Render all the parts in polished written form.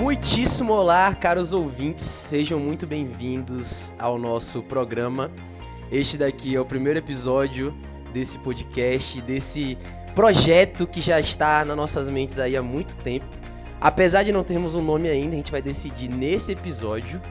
Muitíssimo olá, caros ouvintes, sejam muito bem-vindos ao nosso programa. Este daqui é o primeiro episódio desse podcast, desse projeto que já está nas nossas mentes aí há muito tempo. Apesar de não termos um nome ainda, a gente vai decidir nesse episódio.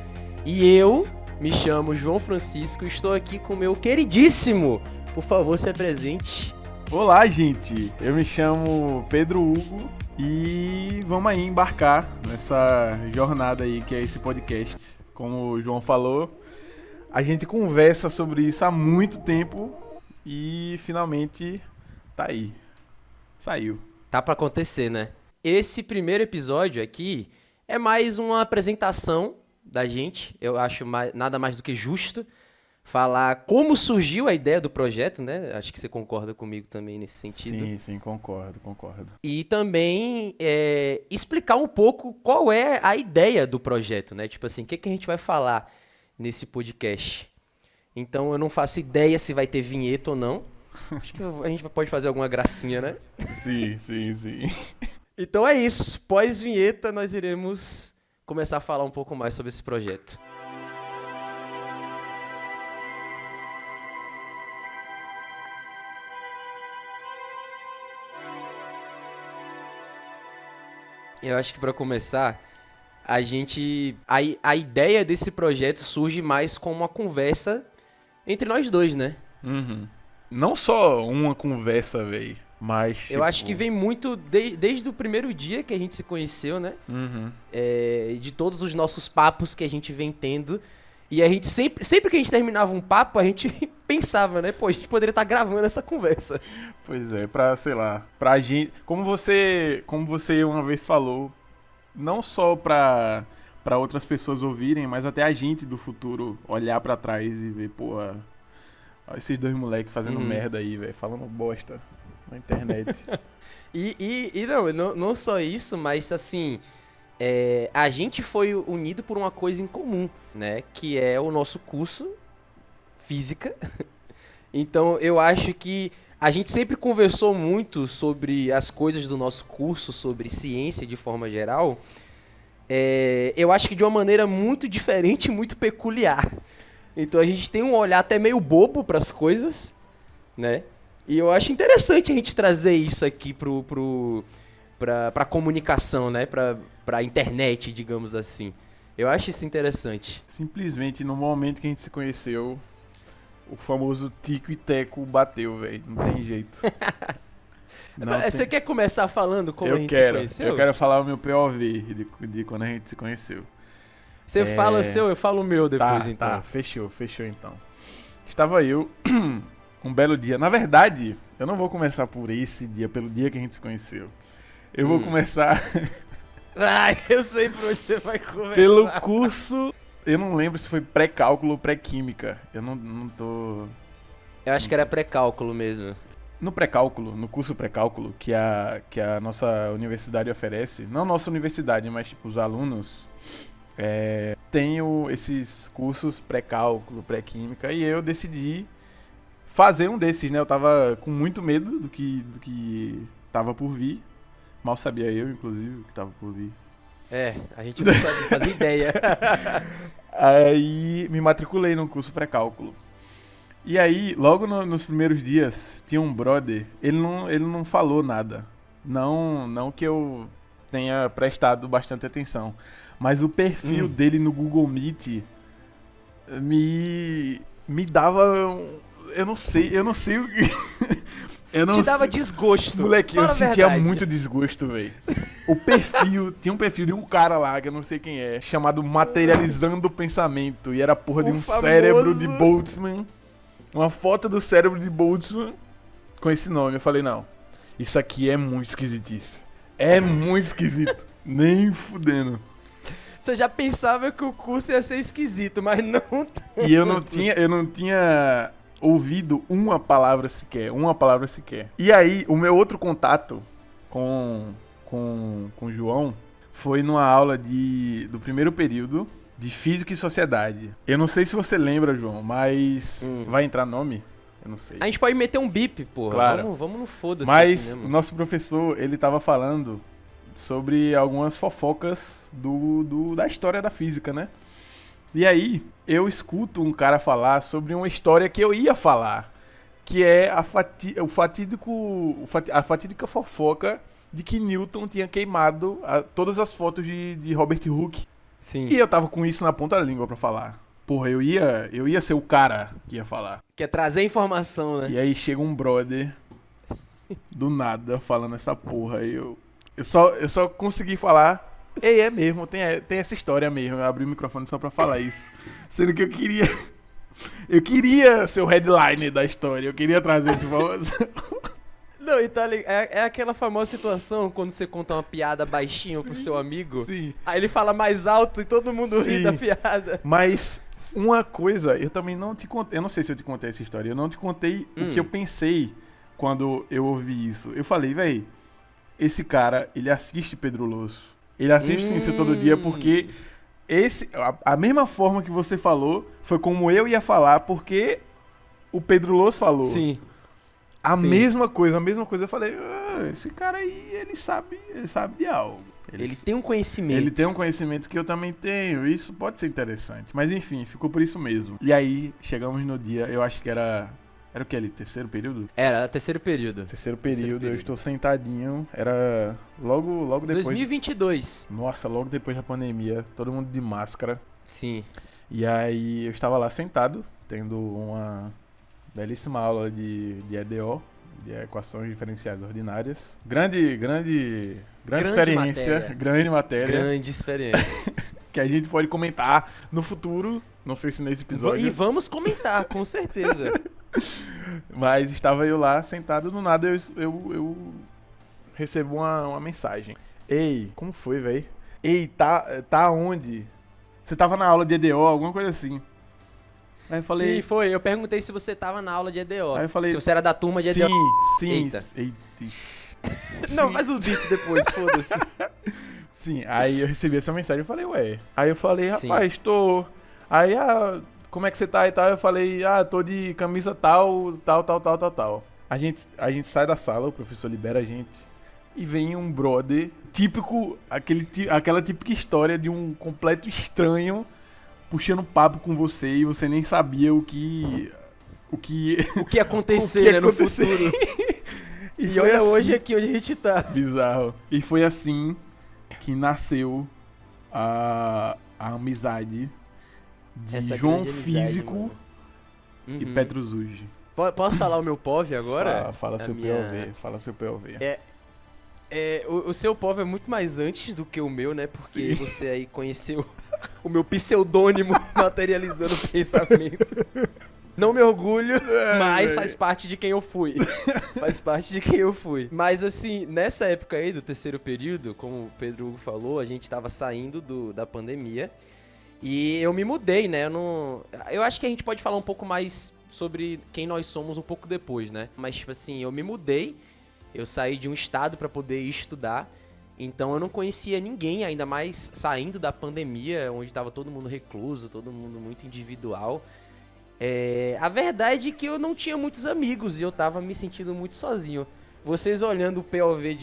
E eu me chamo João Francisco, estou aqui com o meu queridíssimo. Por favor, se apresente. Olá, gente. Eu me chamo Pedro Hugo e vamos aí embarcar nessa jornada aí que é esse podcast. Como o João falou, a gente conversa sobre isso há muito tempo e finalmente tá aí. Saiu. Tá pra acontecer, né? Esse primeiro episódio aqui é mais uma apresentação da gente. Eu acho nada mais do que justo falar como surgiu a ideia do projeto, né? Acho que você concorda comigo também nesse sentido. Sim, concordo. E também explicar um pouco qual é a ideia do projeto, né? Tipo assim, o que a gente vai falar nesse podcast. Então eu não faço ideia se vai ter vinheta ou não. Acho que a gente pode fazer alguma gracinha, né? Sim. Então é isso. Pós-vinheta nós iremos começar a falar um pouco mais sobre esse projeto. Eu acho que para começar, a ideia desse projeto surge mais como uma conversa entre nós dois, né? Uhum. Não só uma conversa, velho, mas Eu acho que vem muito desde o primeiro dia que a gente se conheceu, né? Uhum. De todos os nossos papos que a gente vem tendo. E a gente sempre que a gente terminava um papo, a gente pensava, né? Pô, a gente poderia estar gravando essa conversa. Pois é, pra gente, como você uma vez falou, não só pra outras pessoas ouvirem, mas até a gente do futuro olhar pra trás e ver, pô, olha esses dois moleques fazendo merda aí, velho, falando bosta na internet. E não só isso, mas assim, a gente foi unido por uma coisa em comum, né? Que é o nosso curso Física. Então eu acho que a gente sempre conversou muito sobre as coisas do nosso curso, sobre ciência de forma geral. Eu acho que de uma maneira muito diferente e muito peculiar. Então a gente tem um olhar até meio bobo para as coisas, né? E eu acho interessante a gente trazer isso aqui pra comunicação, né? Pra internet, digamos assim. Eu acho isso interessante. Simplesmente no momento que a gente se conheceu, o famoso tico e teco bateu, velho. Não tem jeito. Você quer começar falando como a gente se conheceu? Eu quero falar o meu POV de quando a gente se conheceu. Você fala o seu, eu falo o meu depois, então. Tá, fechou então. Estava eu, um belo dia. Na verdade, eu não vou começar por esse dia, pelo dia que a gente se conheceu. Eu vou começar... eu sei por onde você vai começar. Pelo curso... Eu não lembro se foi pré-cálculo ou pré-química. Eu não tô... Eu acho que era pré-cálculo mesmo. No curso pré-cálculo que a nossa universidade oferece, não nossa universidade, mas tipo os alunos, tenho esses cursos pré-cálculo, pré-química, e eu decidi fazer um desses, né? Eu tava com muito medo do que tava por vir. Mal sabia eu, inclusive, o que tava por vir. A gente não sabe fazer ideia. Aí me matriculei no curso pré-cálculo. E aí, logo nos primeiros dias, tinha um brother, ele não falou nada. Não que eu tenha prestado bastante atenção. Mas o perfil dele no Google Meet me dava... Eu não sei o que... Te dava desgosto. Moleque, eu sentia muito desgosto, velho. Tinha um perfil de um cara lá, que eu não sei quem é, chamado Materializando o Pensamento. E era a porra de um cérebro de Boltzmann. Uma foto do cérebro de Boltzmann com esse nome. Eu falei, não, isso aqui é muito esquisitice. É muito esquisito. Nem fudendo. Você já pensava que o curso ia ser esquisito, mas não tanto. E eu não tinha ouvido uma palavra sequer. E aí, o meu outro contato com o João foi numa aula do primeiro período de Física e Sociedade. Eu não sei se você lembra, João, mas vai entrar nome? Eu não sei. A gente pode meter um bip, porra. Claro. Vamos no foda-se. Mas o nosso professor, ele tava falando sobre algumas fofocas da história da física, né? E aí, eu escuto um cara falar sobre uma história que eu ia falar, que é a fatídica fofoca de que Newton tinha queimado todas as fotos de Robert Hooke. Sim. E eu tava com isso na ponta da língua pra falar. Porra, eu ia ser o cara que ia falar. Quer trazer informação, né? E aí chega um brother do nada falando essa porra. Aí eu só consegui falar. Ei, é mesmo, tem essa história mesmo. Eu abri o microfone só pra falar isso. Sendo que eu queria ser o headline da história. Eu queria trazer essa informação. Não, e tá ligado? É aquela famosa situação quando você conta uma piada baixinho pro seu amigo. Sim. Aí ele fala mais alto e todo mundo ri Sim. da piada. Mas uma coisa, eu também não te contei. Eu não sei se eu te contei essa história. Eu não te contei o que eu pensei quando eu ouvi isso. Eu falei, véi, esse cara, ele assiste Pedro Losso. Ele assiste Ciência todo dia porque a mesma forma que você falou foi como eu ia falar, porque o Pedro Losso falou. Sim. A Sim. mesma coisa. Eu falei, esse cara aí, ele sabe de algo. Ele tem um conhecimento. Ele tem um conhecimento que eu também tenho. Isso pode ser interessante. Mas enfim, ficou por isso mesmo. E aí, chegamos no dia, eu acho que era o que ali? Terceiro período? Era, terceiro período. Terceiro período, eu estou sentadinho. Era logo depois. 2022. Nossa, logo depois da pandemia, todo mundo de máscara. Sim. E aí eu estava lá sentado, tendo uma belíssima aula de EDO, de equações diferenciais ordinárias. Grande experiência, matéria. grande matéria. Grande experiência. Que a gente pode comentar no futuro, não sei se nesse episódio. E vamos comentar, com certeza. Mas estava eu lá sentado, do nada eu recebo uma mensagem. Ei, como foi, velho? Ei, tá onde? Você tava na aula de EDO, alguma coisa assim. Aí eu falei... Sim, foi. Eu perguntei se você tava na aula de EDO. Aí eu falei... Se você era da turma de EDO. Sim. Eita. Sim. Não, faz os beats depois, foda-se. Sim, aí eu recebi essa mensagem e falei, ué. Aí eu falei, Sim. rapaz, tô... Aí, como é que você tá e tal? Eu falei, tô de camisa tal. A gente sai da sala, o professor libera a gente e vem um brother típico, aquela típica história de um completo estranho puxando papo com você e você nem sabia o que ia acontecer, né, no futuro. E olha assim, hoje aqui onde a gente tá. Bizarro. E foi assim que nasceu a amizade de Essa João grande amizade, Físico mano. e Petruzuji. Posso falar o meu POV agora? Fala seu POV. Fala seu POV. O seu POV é muito mais antes do que o meu, né? Porque Sim. você aí conheceu o meu pseudônimo materializando o pensamento. Não me orgulho, mas faz parte de quem eu fui. Faz parte de quem eu fui. Mas assim, nessa época aí do terceiro período, como o Pedro Hugo falou, a gente tava saindo da pandemia. E eu me mudei, né? Eu acho que a gente pode falar um pouco mais sobre quem nós somos um pouco depois, né? Mas, tipo assim, eu me mudei, eu saí de um estado pra poder ir estudar. Então eu não conhecia ninguém, ainda mais saindo da pandemia, onde tava todo mundo recluso, todo mundo muito individual. A verdade é que eu não tinha muitos amigos e eu tava me sentindo muito sozinho. Vocês olhando o POV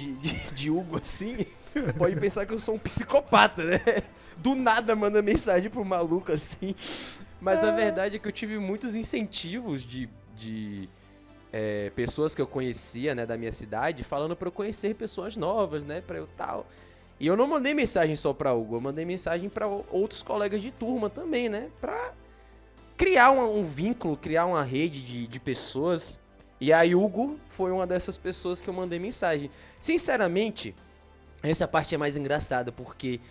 de Hugo assim, podem pensar que eu sou um psicopata, né? Do nada manda mensagem pro maluco assim. Mas a verdade é que eu tive muitos incentivos de pessoas que eu conhecia, né, da minha cidade, falando pra eu conhecer pessoas novas, né, pra eu tal. E eu não mandei mensagem só pra Hugo, eu mandei mensagem pra outros colegas de turma também, né, pra criar um vínculo, criar uma rede de pessoas. E aí Hugo foi uma dessas pessoas que eu mandei mensagem. Sinceramente, essa parte é mais engraçada, porque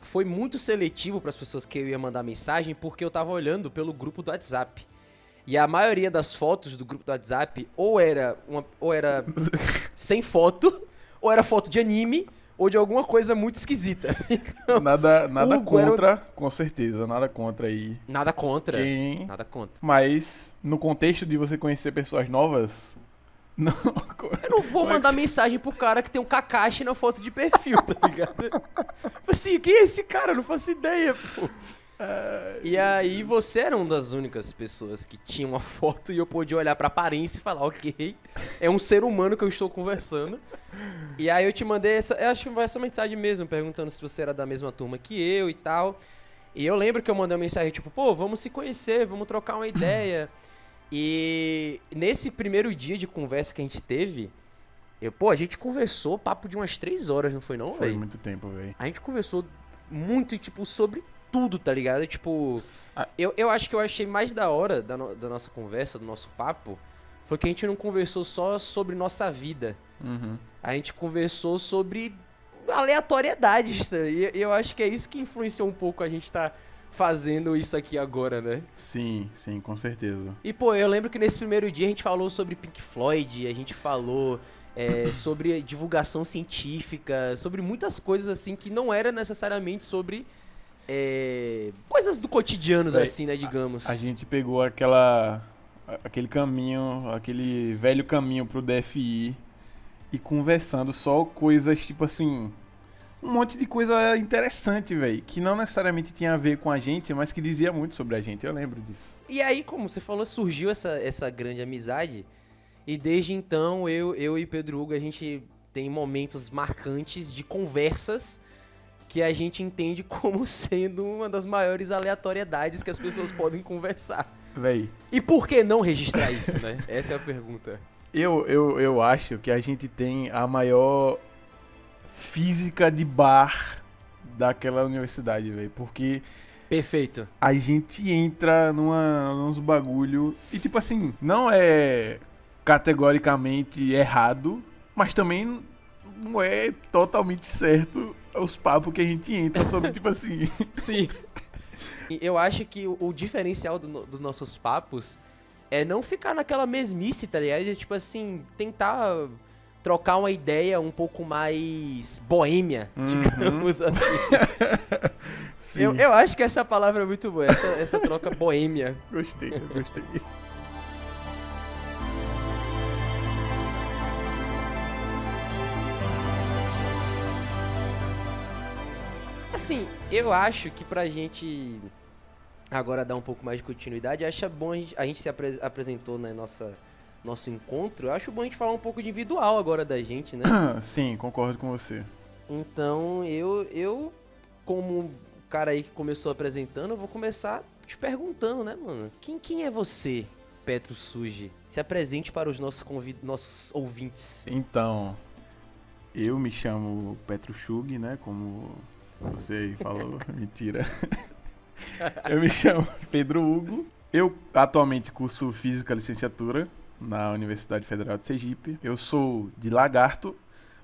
foi muito seletivo para as pessoas que eu ia mandar mensagem, porque eu tava olhando pelo grupo do WhatsApp. E a maioria das fotos do grupo do WhatsApp ou era sem foto, ou era foto de anime, ou de alguma coisa muito esquisita. Então, Nada Hugo contra, com certeza, nada contra aí. Nada contra. Quem... Nada contra. Mas, no contexto de você conhecer pessoas novas... Não... Eu não vou mandar mensagem pro cara que tem um Kakashi na foto de perfil, tá ligado? Tipo assim, quem é esse cara? Eu não faço ideia, pô. E aí você era uma das únicas pessoas que tinha uma foto e eu podia olhar pra aparência e falar, ok, é um ser humano que eu estou conversando. E aí eu te mandei eu acho que foi essa mensagem mesmo, perguntando se você era da mesma turma que eu e tal. E eu lembro que eu mandei uma mensagem tipo, pô, vamos se conhecer, vamos trocar uma ideia. E nesse primeiro dia de conversa que a gente teve, a gente conversou papo de umas 3 horas, não foi não, Foi velho? muito tempo, velho. A gente conversou muito, tipo, sobre tudo, tá ligado? Tipo, Ah. eu acho que eu achei mais da hora da nossa conversa, do nosso papo, foi que a gente não conversou só sobre nossa vida. Uhum. A gente conversou sobre aleatoriedades, tá? E eu acho que é isso que influenciou um pouco a gente tá fazendo isso aqui agora, né? Sim, com certeza. E, pô, eu lembro que nesse primeiro dia a gente falou sobre Pink Floyd, a gente falou sobre divulgação científica, sobre muitas coisas, assim, que não era necessariamente sobre coisas do cotidiano, Véi, assim, né, digamos. A gente pegou aquele caminho, aquele velho caminho pro DFI e conversando só coisas, tipo assim, um monte de coisa interessante, velho, que não necessariamente tinha a ver com a gente, mas que dizia muito sobre a gente, eu lembro disso. E aí, como você falou, surgiu essa grande amizade. E desde então, eu e Pedro Hugo, a gente tem momentos marcantes de conversas que a gente entende como sendo uma das maiores aleatoriedades que as pessoas podem conversar. Véi, E por que não registrar isso, né? Essa é a pergunta. eu acho que a gente tem a maior física de bar daquela universidade, velho, porque Perfeito. a gente entra nos bagulho e, tipo assim, não é categoricamente errado, mas também não é totalmente certo os papos que a gente entra sobre, tipo assim. Sim. E eu acho que o diferencial dos nossos papos é não ficar naquela mesmice, tá ligado? De, tipo assim, tentar trocar uma ideia um pouco mais boêmia, digamos assim. Sim. Eu acho que essa palavra é muito boa, essa troca boêmia. Gostei. Assim, eu acho que pra gente agora dar um pouco mais de continuidade, acho bom a gente se apresentou na nosso encontro, eu acho bom a gente falar um pouco de individual agora da gente, né? Sim, concordo com você. Então, eu como cara aí que começou apresentando, eu vou começar te perguntando, né, mano? Quem é você, Petro Suji? Se apresente para os nossos ouvintes. Então, eu me chamo Petro Chug, né? Como você falou, mentira. Eu me chamo Pedro Hugo. Eu atualmente curso Física Licenciatura na Universidade Federal de Sergipe. Eu sou de Lagarto,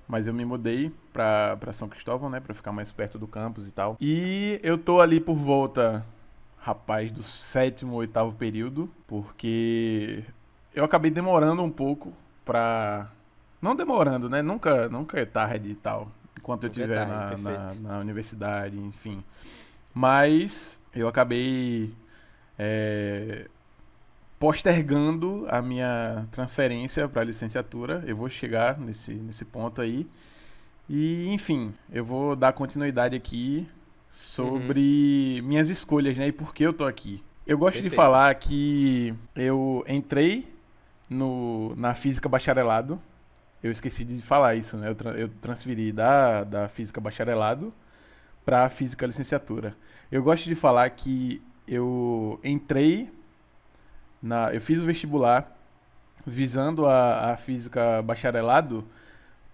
mas eu me mudei pra São Cristóvão, né? Pra ficar mais perto do campus e tal. E eu tô ali por volta, rapaz, do 7º, 8º período, porque eu acabei demorando um pouco pra... Não demorando, né? Nunca é tarde e tal, enquanto eu Nunca é estiver tarde, perfeito. na universidade, enfim. Mas eu acabei postergando a minha transferência para licenciatura. Eu vou chegar nesse ponto aí. E, enfim, eu vou dar continuidade aqui sobre minhas escolhas, né? E por que eu tô aqui. Eu gosto de Perfeito. falar que eu entrei na Física Bacharelado. Eu esqueci de falar isso, né? Eu transferi da Física Bacharelado para Física Licenciatura. Eu gosto de falar que eu entrei eu fiz o vestibular visando a Física Bacharelado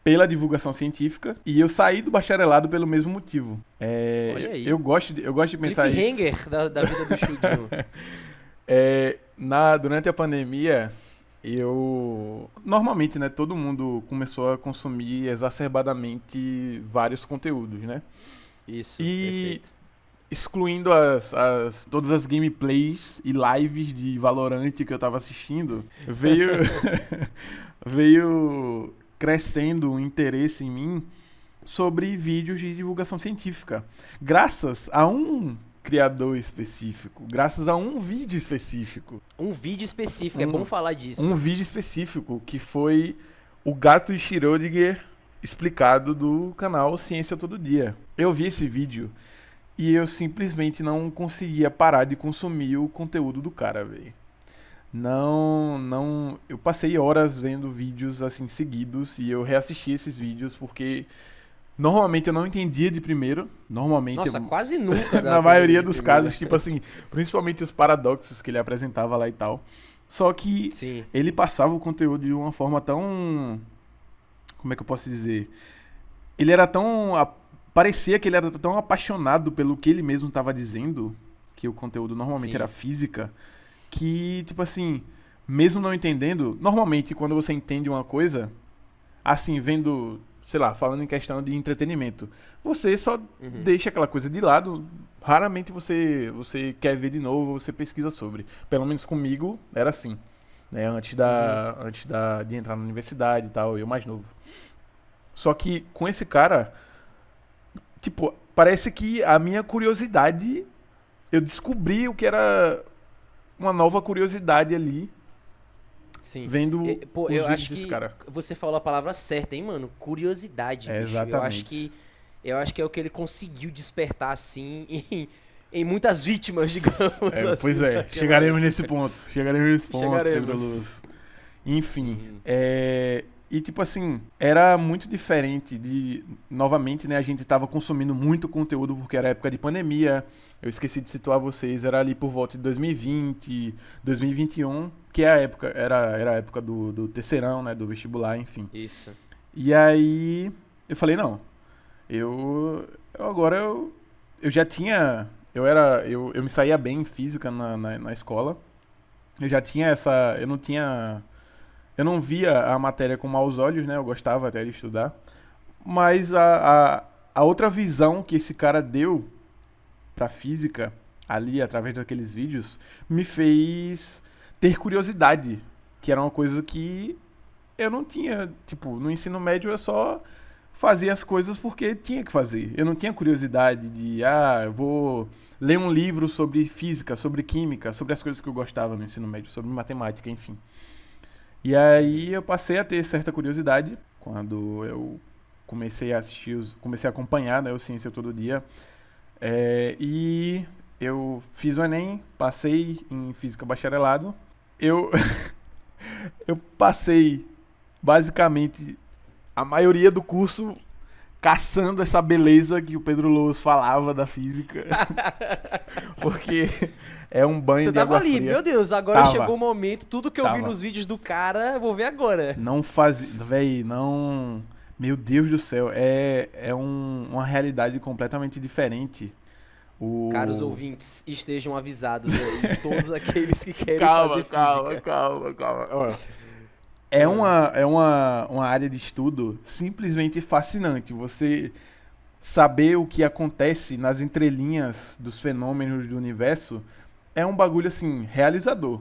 pela divulgação científica e eu saí do bacharelado pelo mesmo motivo. Olha aí. Eu gosto de pensar isso. Cliffhanger da vida do Chuguinho. Durante a pandemia, normalmente, né, todo mundo começou a consumir exacerbadamente vários conteúdos, né? Isso, E perfeito. excluindo todas as gameplays e lives de Valorant que eu tava assistindo, veio crescendo o interesse em mim sobre vídeos de divulgação científica. Graças a um criador específico, graças a um vídeo específico. Um vídeo específico, é bom falar disso. Um vídeo específico, que foi o gato de Schrödinger explicado do canal Ciência Todo Dia. Eu vi esse vídeo e eu simplesmente não conseguia parar de consumir o conteúdo do cara, velho. Não, eu passei horas vendo vídeos assim seguidos e eu reassisti esses vídeos porque normalmente eu não entendia de primeiro, normalmente Nossa, quase nunca dá na pra maioria entender dos primeiro. casos, tipo assim, principalmente os paradoxos que ele apresentava lá e tal. Só que Sim, ele passava o conteúdo de uma forma tão, como é que eu posso dizer? Ele era tão parecia que ele era tão apaixonado pelo que ele mesmo estava dizendo, que o conteúdo normalmente era sim. física, que, tipo assim, mesmo não entendendo, normalmente quando você entende uma coisa, assim, vendo, sei lá, falando em questão de entretenimento, você só Uhum. deixa aquela coisa de lado, raramente você quer ver de novo, você pesquisa sobre. Pelo menos comigo era assim, né, Uhum. de entrar na universidade e tal, eu mais novo. Só que com esse cara, tipo, parece que a minha curiosidade, eu descobri o que era uma nova curiosidade ali, Sim. vendo Pô, os eu vídeos acho desse que cara. você falou a palavra certa, hein, mano? Curiosidade, É, bicho. exatamente. Eu acho que é o que ele conseguiu despertar assim em muitas vítimas, digamos É, pois assim, é, naquela chegaremos época. nesse ponto. Chegaremos nesse ponto, Pedro Chegaremos. Luz. Enfim, Uhum. e tipo assim, era muito diferente de, novamente, né, a gente tava consumindo muito conteúdo porque era época de pandemia, eu esqueci de situar vocês, era ali por volta de 2020, 2021, que é a época, era a época do terceirão, né, do vestibular, enfim. Isso. E aí, eu falei, não, eu agora eu já tinha, eu me saía bem em física na escola, eu já tinha essa, eu não via a matéria com maus olhos, né? Eu gostava até de estudar. Mas a outra visão que esse cara deu pra física, ali, através daqueles vídeos, me fez ter curiosidade. Que era uma coisa que eu não tinha. Tipo, no ensino médio eu só fazia as coisas porque tinha que fazer. Eu não tinha curiosidade de, eu vou ler um livro sobre física, sobre química, sobre as coisas que eu gostava no ensino médio, sobre matemática, enfim. E aí eu passei a ter certa curiosidade quando eu comecei a acompanhar, né, o Ciência Todo Dia. E eu fiz o Enem, passei em Física Bacharelado. Eu, eu passei basicamente a maioria do curso caçando essa beleza que o Pedro Lous falava da física, porque é um banho Você de tava água ali, fria. meu Deus, agora chegou Tava, o momento, tudo que eu vi tava. nos vídeos do cara, eu vou ver agora. Não fazia. Véi, não. Meu Deus do céu, uma realidade completamente diferente. Caros O. ouvintes, estejam avisados aí, todos aqueles que querem Calma, fazer calma, física. calma, calma. Ó, Ah, uma área de estudo simplesmente fascinante. Você saber o que acontece nas entrelinhas dos fenômenos do universo é um bagulho assim, realizador.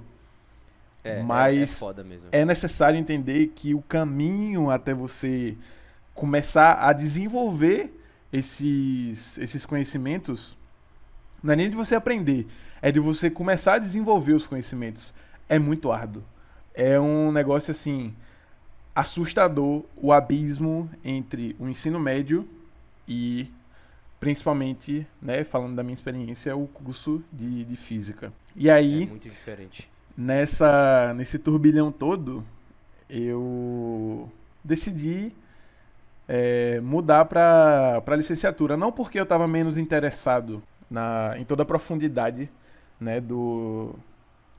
é Mas foda mesmo. é necessário entender que o caminho até você começar a desenvolver esses conhecimentos não é nem de você aprender, é de você começar a desenvolver os conhecimentos. É muito árduo. É um negócio assim assustador o abismo entre o ensino médio e principalmente, né, falando da minha experiência, o curso de física. E É aí, muito diferente. nesse turbilhão todo, eu decidi mudar para licenciatura. Não porque eu estava menos interessado em toda a profundidade, né,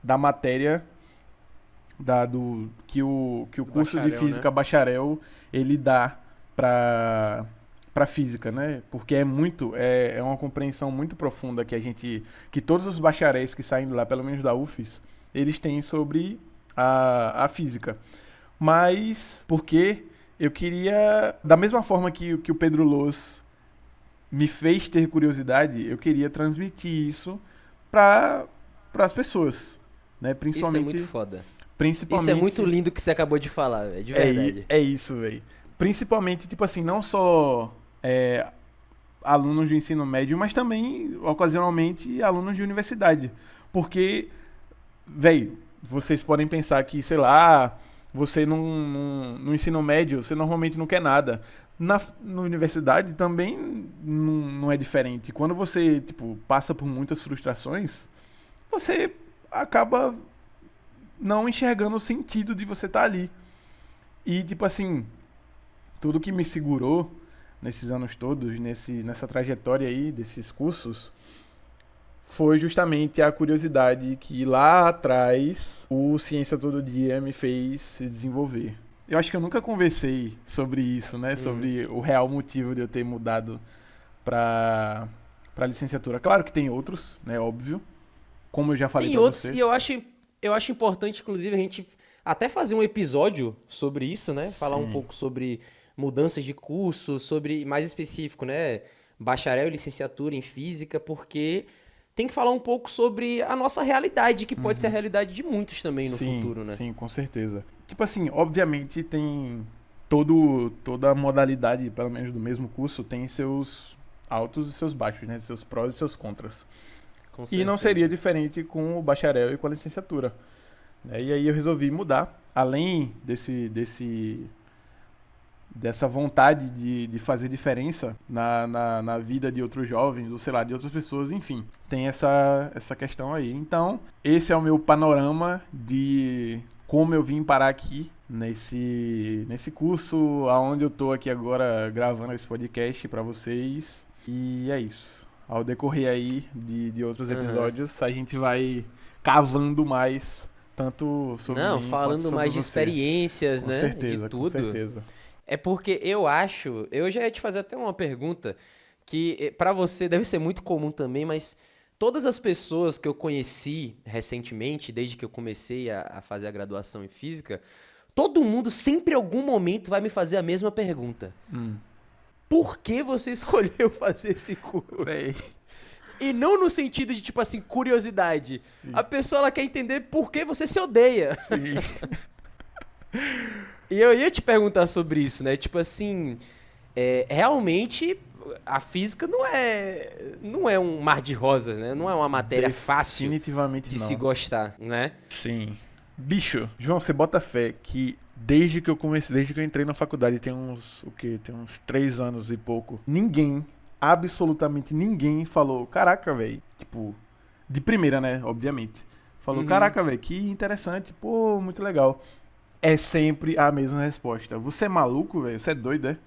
da matéria que o Do curso de bacharel, né? física bacharel ele dá para física, né? Porque é uma compreensão muito profunda que todos os bacharéis que saem de lá, pelo menos da UFES, eles têm sobre a física. Mas porque eu queria, da mesma forma que o Pedro Luz me fez ter curiosidade, eu queria transmitir isso para as pessoas, né? Isso é muito Principalmente, foda. Isso é muito principalmente lindo que você acabou de falar, é de verdade. é isso, velho. Principalmente, tipo assim, não só alunos de ensino médio, mas também, ocasionalmente, alunos de universidade. Porque, velho, vocês podem pensar que, sei lá, Você no ensino médio, você normalmente não quer nada. Na universidade também não é diferente. Quando você, tipo, passa por muitas frustrações, você acaba não enxergando o sentido de você estar ali. E, tipo assim, tudo que me segurou nesses anos todos, nessa trajetória aí desses cursos, foi justamente a curiosidade que lá atrás o Ciência Todo Dia me fez se desenvolver. Eu acho que eu nunca conversei sobre isso, né? Sobre o real motivo de eu ter mudado para licenciatura. Claro que tem outros, né? Óbvio. Como eu já falei Tem para outros, você. e eu acho importante, inclusive, a gente até fazer um episódio sobre isso, né? Falar um Sim. pouco sobre mudanças de curso, sobre, mais específico, né? Bacharel e licenciatura em física, porque tem que falar um pouco sobre a nossa realidade, que pode ser a realidade de muitos também no Sim, futuro, né? sim, com certeza. Tipo assim, obviamente tem toda a modalidade, pelo menos do mesmo curso, tem seus altos e seus baixos, né? Seus prós e seus contras. Com E não certeza. seria diferente com o bacharel e com a licenciatura, né? E aí eu resolvi mudar. Além dessa vontade de fazer diferença na vida de outros jovens, ou sei lá, de outras pessoas, enfim. Tem essa questão aí. Então, esse é o meu panorama de como eu vim parar aqui nesse curso, aonde eu tô aqui agora gravando esse podcast para vocês. E é isso. Ao decorrer aí de outros Aham. episódios, a gente vai cavando mais, tanto sobre Não, mim quanto falando sobre mais de você. experiências, Com né? De certeza, com tudo. certeza. É porque eu já ia te fazer até uma pergunta que pra você deve ser muito comum também, mas todas as pessoas que eu conheci recentemente, desde que eu comecei a fazer a graduação em física, todo mundo sempre em algum momento vai me fazer a mesma pergunta. Hum. Por que você escolheu fazer esse curso? Véi. E não no sentido de, tipo assim, curiosidade. Sim. A pessoa ela quer entender por que você se odeia. Sim. E eu ia te perguntar sobre isso, né? Tipo assim, realmente a física não é um mar de rosas, né? Não é uma matéria fácil Definitivamente de não. se gostar, né? Sim. Bicho, João, você bota fé que desde que eu entrei na faculdade, tem uns, o quê? Tem uns 3 anos e pouco, ninguém, absolutamente ninguém falou, caraca, velho, tipo, de primeira, né, obviamente. Falou, Uhum. caraca, velho, que interessante, pô, muito legal. É sempre a mesma resposta. Você é maluco, velho? Você é doido, é?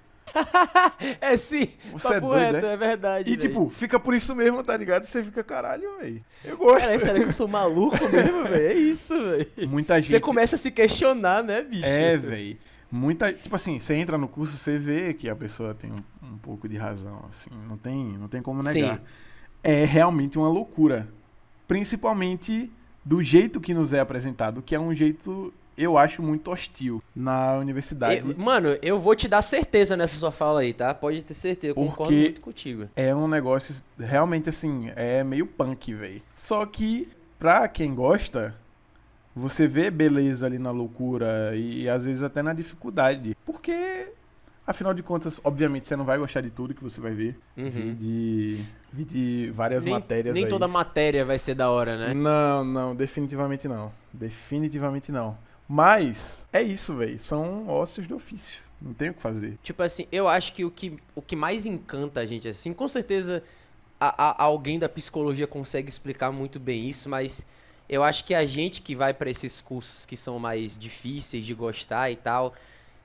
É sim, Você é papo doido, reto, é? é verdade, E velho. tipo, fica por isso mesmo, tá ligado? Você fica, caralho, velho. Eu gosto. Cara, será que eu sou maluco mesmo, velho? É isso, velho. Muita Você gente. começa a se questionar, né, bicho? É, velho. Muita. Tipo assim, você entra no curso, você vê que a pessoa tem um pouco de razão, assim. Não tem como negar. Sim. É realmente uma loucura. Principalmente do jeito que nos é apresentado, que é um jeito, eu acho, muito hostil na universidade. Mano, eu vou te dar certeza nessa sua fala aí, tá? Pode ter certeza, eu concordo Porque muito contigo. é um negócio realmente assim, é meio punk, velho. Só que, pra quem gosta, você vê beleza ali na loucura e às vezes até na dificuldade. Porque, afinal de contas, obviamente você não vai gostar de tudo que você vai ver. Uhum. Vi de várias matérias Nem aí. toda matéria vai ser da hora, né? Não, definitivamente não. Definitivamente não. Mas, é isso, velho. São ossos do ofício. Não tem o que fazer. Tipo assim, eu acho que o que mais encanta a gente, assim, com certeza alguém da psicologia consegue explicar muito bem isso, mas eu acho que a gente que vai pra esses cursos que são mais difíceis de gostar e tal,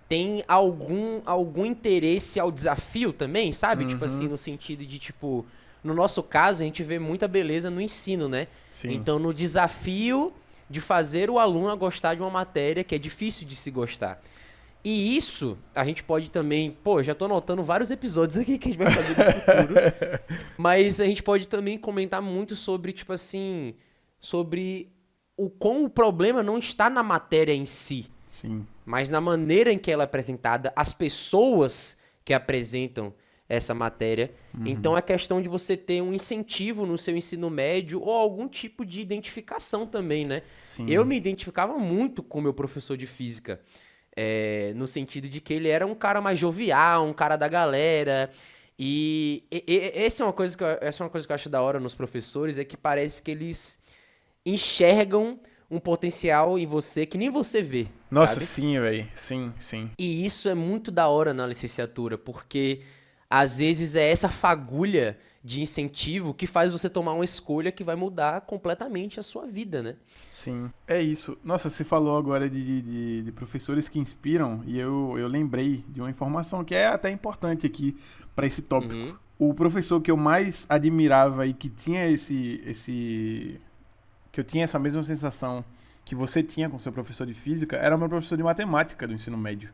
tem algum interesse ao desafio também, sabe? Tipo assim, Uhum. no sentido de, tipo, no nosso caso, a gente vê muita beleza no ensino, né? Sim. Então, no desafio de fazer o aluno a gostar de uma matéria que é difícil de se gostar. E isso, a gente pode também... Pô, já tô anotando vários episódios aqui que a gente vai fazer no futuro. Mas a gente pode também comentar muito sobre, tipo assim... Sobre como o problema não está na matéria em si, Sim. mas na maneira em que ela é apresentada, as pessoas que apresentam essa matéria. Então é questão de você ter um incentivo no seu ensino médio ou algum tipo de identificação também, né? Sim. Eu me identificava muito com o meu professor de física, no sentido de que ele era um cara mais jovial, um cara da galera. Essa é uma coisa que eu acho da hora nos professores, é que parece que eles enxergam um potencial em você que nem você vê. Nossa, sabe? sim, velho. Sim, sim. E isso é muito da hora na licenciatura, porque às vezes é essa fagulha de incentivo que faz você tomar uma escolha que vai mudar completamente a sua vida, né? Sim, é isso. Nossa, você falou agora de professores que inspiram e eu lembrei de uma informação que é até importante aqui para esse tópico. Uhum. O professor que eu mais admirava e que tinha que eu tinha essa mesma sensação que você tinha com seu professor de física era o meu professor de matemática do ensino médio.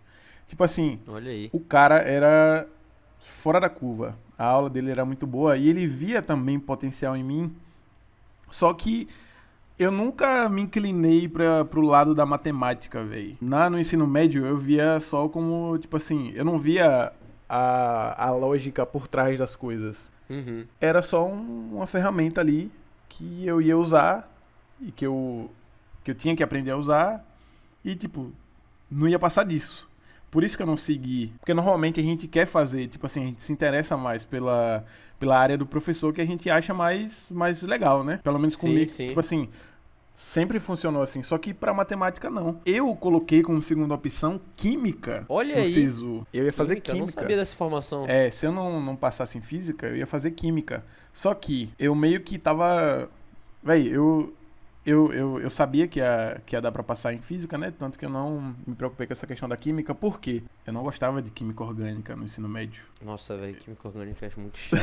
Tipo assim, Olha aí. o cara era fora da curva. A aula dele era muito boa e ele via também potencial em mim. Só que eu nunca me inclinei pro lado da matemática, velho. No ensino médio eu via só como, tipo assim, eu não via a lógica por trás das coisas. Uhum. Era só uma ferramenta ali que eu ia usar e que eu tinha que aprender a usar e, tipo, não ia passar disso. Por isso que eu não segui. Porque normalmente a gente quer fazer, tipo assim, a gente se interessa mais pela área do professor que a gente acha mais legal, né? Pelo menos Sim, comigo, sim. tipo assim, sempre funcionou assim. Só que pra matemática, não. Eu coloquei como segunda opção química Olha no aí. SISU. Eu ia fazer Eu química. não sabia dessa informação. É, se eu não passasse em física, eu ia fazer química. Só que eu meio que tava... Véi, eu sabia que ia dar pra passar em física, né? Tanto que eu não me preocupei com essa questão da química. Por quê? Eu não gostava de química orgânica no ensino médio. Nossa, velho, química orgânica é muito chato.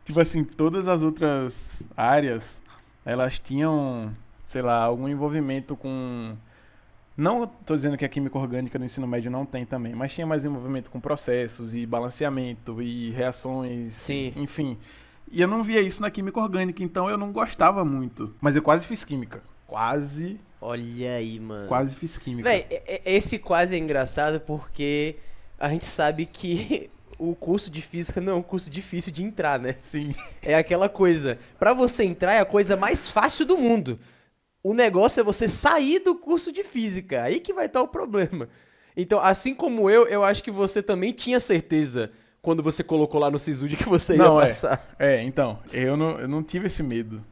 Tipo assim, todas as outras áreas, elas tinham, sei lá, algum envolvimento com... Não tô dizendo que a química orgânica no ensino médio não tem também, mas tinha mais envolvimento com processos e balanceamento e reações, Sim. enfim. E eu não via isso na química orgânica, então eu não gostava muito. Mas eu quase fiz química. Quase Olha aí, mano. fiz química. Véi, esse quase é engraçado porque a gente sabe que o curso de física não é um curso difícil de entrar, né? Sim. É aquela coisa. Pra você entrar é a coisa mais fácil do mundo. O negócio é você sair do curso de física. Aí que vai estar o problema. Então, assim como eu acho que você também tinha certeza quando você colocou lá no SISU de que você ia passar. Então, eu não tive esse medo.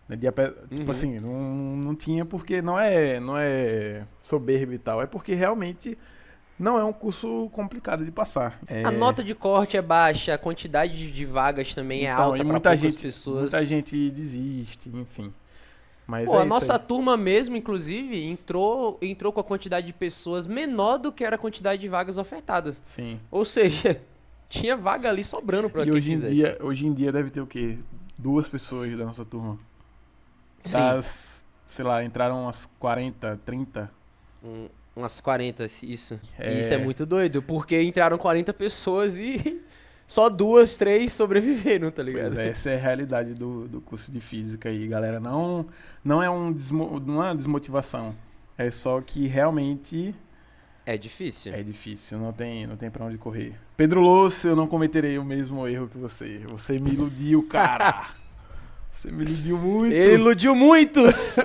Né, tipo Uhum. assim, não tinha porque não é soberbo e tal. É porque realmente não é um curso complicado de passar. A nota de corte é baixa, a quantidade de vagas também é Então, alta e para poucas pessoas. muita gente desiste, enfim. Mas Pô, é a isso nossa aí. turma mesmo, inclusive, entrou com a quantidade de pessoas menor do que era a quantidade de vagas ofertadas. Sim. Ou seja, tinha vaga ali sobrando pra E quem hoje quisesse. hoje em dia deve ter o quê? 2 pessoas da nossa turma. Sim, Sei lá, entraram umas 40, 30. umas 40, isso. É. E isso é muito doido, porque entraram 40 pessoas e só 2, 3 sobreviveram, tá ligado? Pois é, essa é a realidade do curso de física aí, galera. Não é não é uma desmotivação. É só que realmente É difícil. é difícil, não tem pra onde correr. Pedro Lúcio, eu não cometerei o mesmo erro que você. Você me iludiu, cara. Você me iludiu muito. Ele iludiu muitos,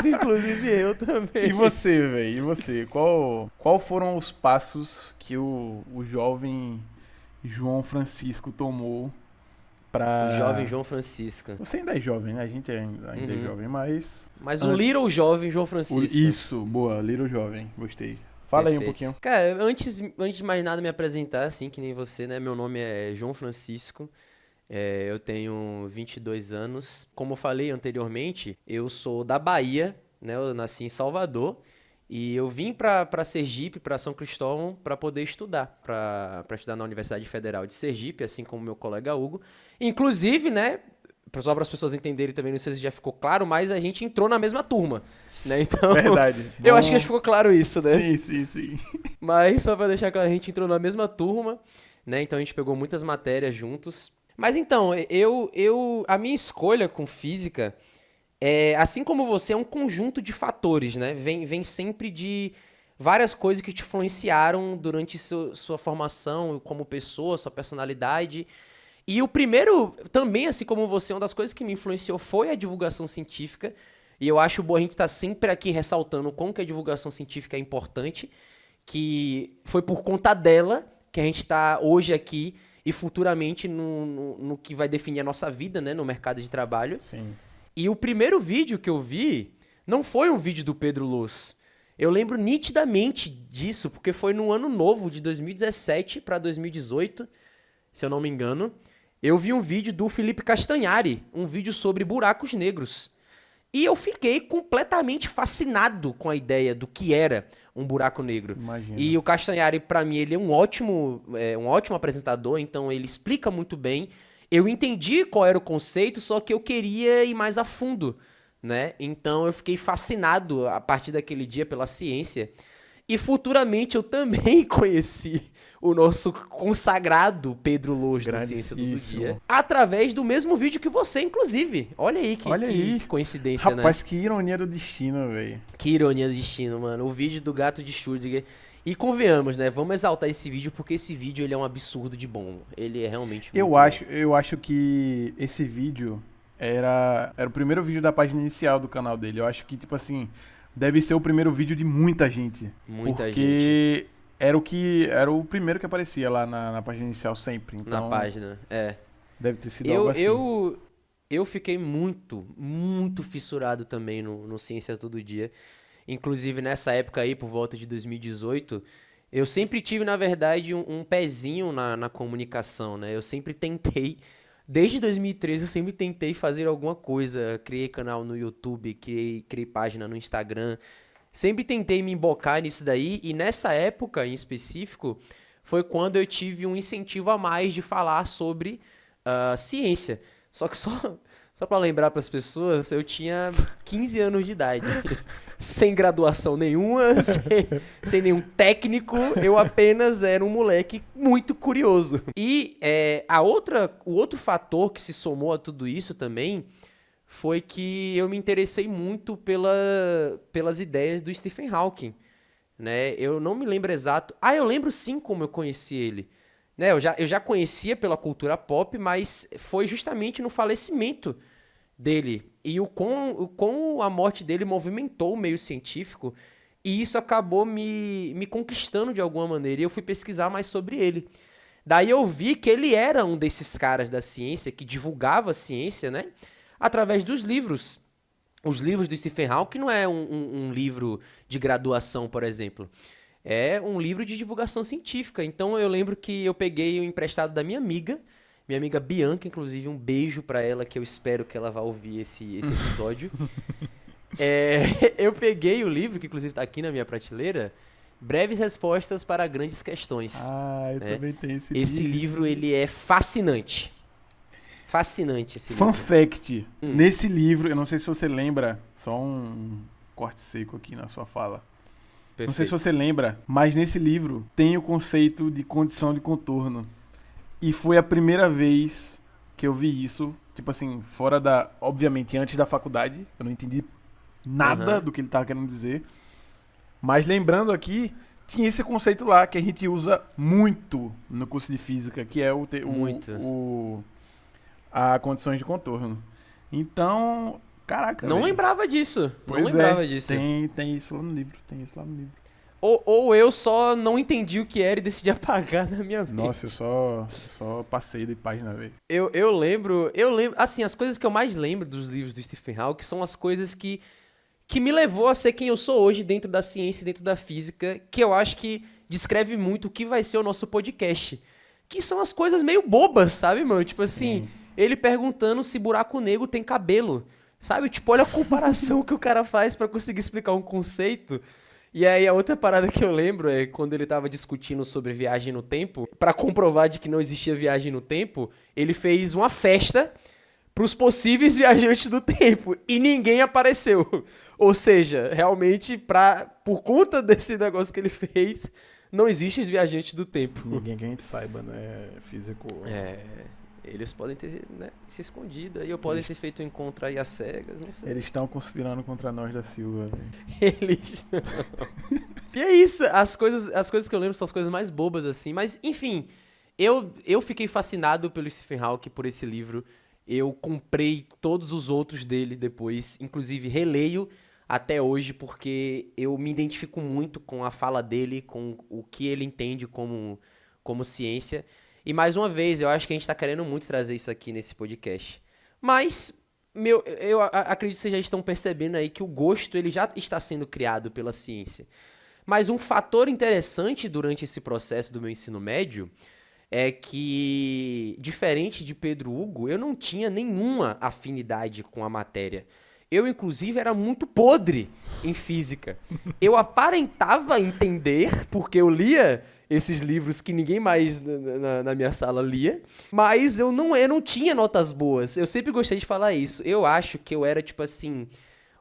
inclusive eu também. E você, velho? E você? Qual foram os passos que o jovem João Francisco tomou pra... O jovem João Francisco. Você ainda é jovem, né? A gente ainda é Uhum. jovem, mas... Mas o Little Jovem João Francisco. Isso, boa, Little Jovem, gostei. Fala aí um Perfeito. pouquinho. Cara, antes de mais nada me apresentar, assim, que nem você, né? Meu nome é João Francisco. Eu tenho 22 anos. Como eu falei anteriormente, eu sou da Bahia, né? Eu nasci em Salvador. E eu vim pra Sergipe, pra São Cristóvão, pra poder estudar. Pra estudar na Universidade Federal de Sergipe, assim como meu colega Hugo. Inclusive, né? Só para as pessoas entenderem também, não sei se já ficou claro, mas a gente entrou na mesma turma, né? Então, Verdade. eu Bom. acho que já ficou claro isso, né? Sim. Mas só pra deixar claro, a gente entrou na mesma turma, né? Então a gente pegou muitas matérias juntos. Mas então, a minha escolha com física, assim como você, é um conjunto de fatores, né? Vem sempre de várias coisas que te influenciaram durante sua formação como pessoa, sua personalidade. E o primeiro, também, assim como você, uma das coisas que me influenciou foi a divulgação científica. E eu acho bom a gente estar sempre aqui ressaltando como que a divulgação científica é importante, que foi por conta dela que a gente está hoje aqui e futuramente no que vai definir a nossa vida, né, no mercado de trabalho. Sim. E o primeiro vídeo que eu vi não foi um vídeo do Pedro Loos. Eu lembro nitidamente disso, porque foi no ano novo de 2017 para 2018, se eu não me engano. Eu vi um vídeo do Felipe Castanhari, um vídeo sobre buracos negros. E eu fiquei completamente fascinado com a ideia do que era um buraco negro. Imagina. E o Castanhari, pra mim, ele é um ótimo apresentador, então ele explica muito bem. Eu entendi qual era o conceito, só que eu queria ir mais a fundo, né? Então eu fiquei fascinado a partir daquele dia pela ciência. E futuramente eu também conheci o nosso consagrado Pedro Loos do Ciência Todo Dia, através do mesmo vídeo que você, inclusive. Olha aí que coincidência, né? Rapaz, que ironia do destino, velho. Que ironia do destino, mano. O vídeo do gato de Schrödinger. E convenhamos, né? Vamos exaltar esse vídeo, porque esse vídeo ele é um absurdo de bom. Ele é realmente muito bom. Eu acho que esse vídeo era o primeiro vídeo da página inicial do canal dele. Eu acho que, tipo assim, deve ser o primeiro vídeo de muita gente. Muita gente. Porque era o primeiro que aparecia lá na página inicial sempre. Então, na página, é. Deve ter sido algo assim. Eu fiquei muito, muito fissurado também no Ciência Todo Dia. Inclusive, nessa época aí, por volta de 2018, eu sempre tive, na verdade, um pezinho na comunicação, né? Eu sempre tentei, desde 2013, eu sempre tentei fazer alguma coisa. Criei canal no YouTube, criei página no Instagram. Sempre tentei me embocar nisso daí, e nessa época, em específico, foi quando eu tive um incentivo a mais de falar sobre ciência. Só que só para lembrar para as pessoas, eu tinha 15 anos de idade. Sem graduação nenhuma, sem nenhum técnico, eu apenas era um moleque muito curioso. E o outro fator que se somou a tudo isso também foi que eu me interessei muito pelas ideias do Stephen Hawking, né? Eu não me lembro exato. Eu lembro sim como eu conheci ele. Né? Eu já conhecia pela cultura pop, mas foi justamente no falecimento dele. E o quão a morte dele movimentou o meio científico, e isso acabou me conquistando de alguma maneira, e eu fui pesquisar mais sobre ele. Daí eu vi que ele era um desses caras da ciência, que divulgava a ciência, né? Através dos livros. Os livros do Stephen Hawking não é um livro de graduação, por exemplo. É um livro de divulgação científica. Então eu lembro que eu peguei o emprestado da minha amiga Bianca, inclusive, um beijo pra ela, que eu espero que ela vá ouvir esse episódio. Eu peguei o livro, que inclusive tá aqui na minha prateleira, Breves Respostas para Grandes Questões. Eu também tenho esse livro. Esse livro, ele é fascinante. Fascinante esse livro. Fun fact, nesse livro, eu não sei se você lembra, só um corte seco aqui na sua fala. Perfeito. Não sei se você lembra, mas nesse livro tem o conceito de condição de contorno. E foi a primeira vez que eu vi isso, tipo assim, obviamente, antes da faculdade. Eu não entendi nada do que ele tava querendo dizer. Mas lembrando aqui, tinha esse conceito lá que a gente usa muito no curso de física, que é a condições de contorno. Então, caraca. Não lembrava disso. Pois não lembrava disso. Tem isso lá no livro. Ou eu só não entendi o que era e decidi apagar na minha mente. Nossa, eu só passei de página, velho. Eu lembro, assim, as coisas que eu mais lembro dos livros do Stephen Hawking são as coisas que me levou a ser quem eu sou hoje dentro da ciência e dentro da física, que eu acho que descreve muito o que vai ser o nosso podcast. Que são as coisas meio bobas, sabe, mano? Tipo assim, ele perguntando se buraco negro tem cabelo, sabe? Tipo, olha a comparação que o cara faz pra conseguir explicar um conceito. E aí a outra parada que eu lembro é quando ele tava discutindo sobre viagem no tempo, pra comprovar de que não existia viagem no tempo, ele fez uma festa pros possíveis viajantes do tempo e ninguém apareceu. Ou seja, realmente, por conta desse negócio que ele fez, não existe viajantes do tempo. Ninguém que a gente saiba, né? Físico. Eles podem ter, né, se escondido aí, ou podem ter feito um encontro aí às cegas, não sei. Eles estão conspirando contra nós da Silva, velho. Eles estão. E é isso, as coisas que eu lembro são as coisas mais bobas, assim. Mas, enfim, eu fiquei fascinado pelo Stephen Hawking, por esse livro. Eu comprei todos os outros dele depois, inclusive releio até hoje, porque eu me identifico muito com a fala dele, com o que ele entende como ciência. E mais uma vez, eu acho que a gente tá querendo muito trazer isso aqui nesse podcast. Mas acredito que vocês já estão percebendo aí que o gosto ele já está sendo criado pela ciência. Mas um fator interessante durante esse processo do meu ensino médio é que, diferente de Pedro Hugo, eu não tinha nenhuma afinidade com a matéria. Eu, inclusive, era muito podre em física. Eu aparentava entender, porque eu lia esses livros que ninguém mais na minha sala lia, mas eu não tinha notas boas. Eu sempre gostei de falar isso. Eu acho que eu era, tipo assim,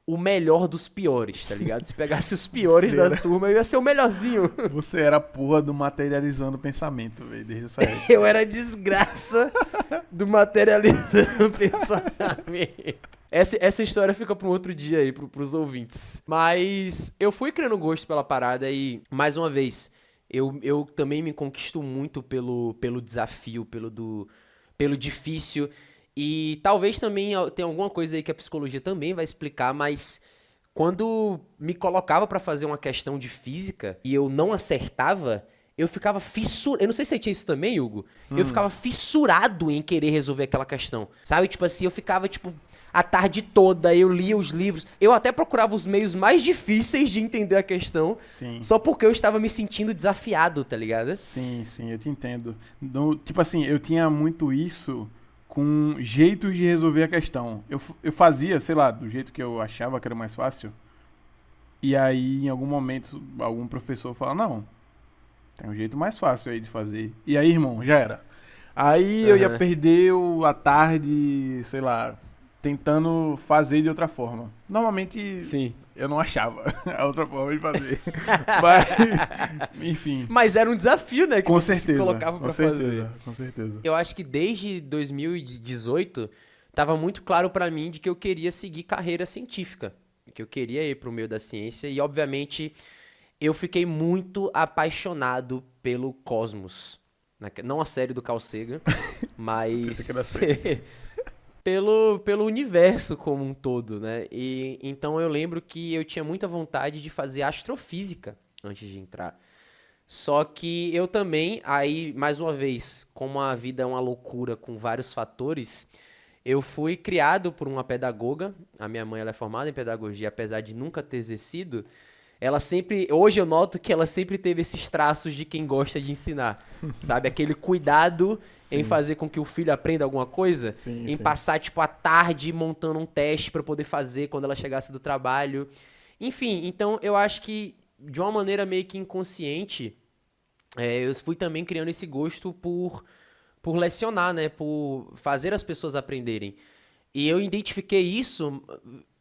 o melhor dos piores, tá ligado? Se pegasse os piores da turma, eu ia ser o melhorzinho. Você era a porra do materializando o pensamento, velho, desde essa época. Eu era a desgraça do materializando o pensamento. Essa história fica para um outro dia aí, pros ouvintes. Mas eu fui criando gosto pela parada e, mais uma vez, eu também me conquisto muito pelo desafio, pelo difícil. E talvez também tenha alguma coisa aí que a psicologia também vai explicar, mas quando me colocava pra fazer uma questão de física e eu não acertava, eu ficava fissurado. Eu não sei se você tinha isso também, Hugo. Eu ficava fissurado em querer resolver aquela questão. Sabe? Tipo assim, eu ficava, tipo, a tarde toda, eu lia os livros. Eu até procurava os meios mais difíceis de entender a questão. Sim. Só porque eu estava me sentindo desafiado, tá ligado? Sim, eu te entendo. Tipo assim, eu tinha muito isso com jeitos de resolver a questão. Eu fazia, sei lá, do jeito que eu achava que era mais fácil. E aí, em algum momento, algum professor fala, não, tem um jeito mais fácil aí de fazer. E aí, irmão, já era. Aí eu ia perder a tarde, sei lá, tentando fazer de outra forma. Normalmente, Sim. Eu não achava a outra forma de fazer. Mas, enfim. Mas era um desafio, né? Que Com você certeza, se colocava pra fazer. Com certeza. Eu acho que desde 2018 tava muito claro pra mim de que eu queria seguir carreira científica. Que eu queria ir pro meio da ciência. E, obviamente, eu fiquei muito apaixonado pelo cosmos. Não a série do Carl Sagan, mas pelo universo como um todo, né? E então eu lembro que eu tinha muita vontade de fazer astrofísica antes de entrar. Só que eu também, aí, mais uma vez, como a vida é uma loucura com vários fatores, eu fui criado por uma pedagoga. A minha mãe ela é formada em pedagogia, apesar de nunca ter exercido. Ela sempre, hoje eu noto que ela sempre teve esses traços de quem gosta de ensinar, sabe? Aquele cuidado em fazer com que o filho aprenda alguma coisa, em passar, tipo, a tarde montando um teste para poder fazer quando ela chegasse do trabalho. Enfim, então eu acho que, de uma maneira meio que inconsciente, eu fui também criando esse gosto por lecionar, né? Por fazer as pessoas aprenderem. E eu identifiquei isso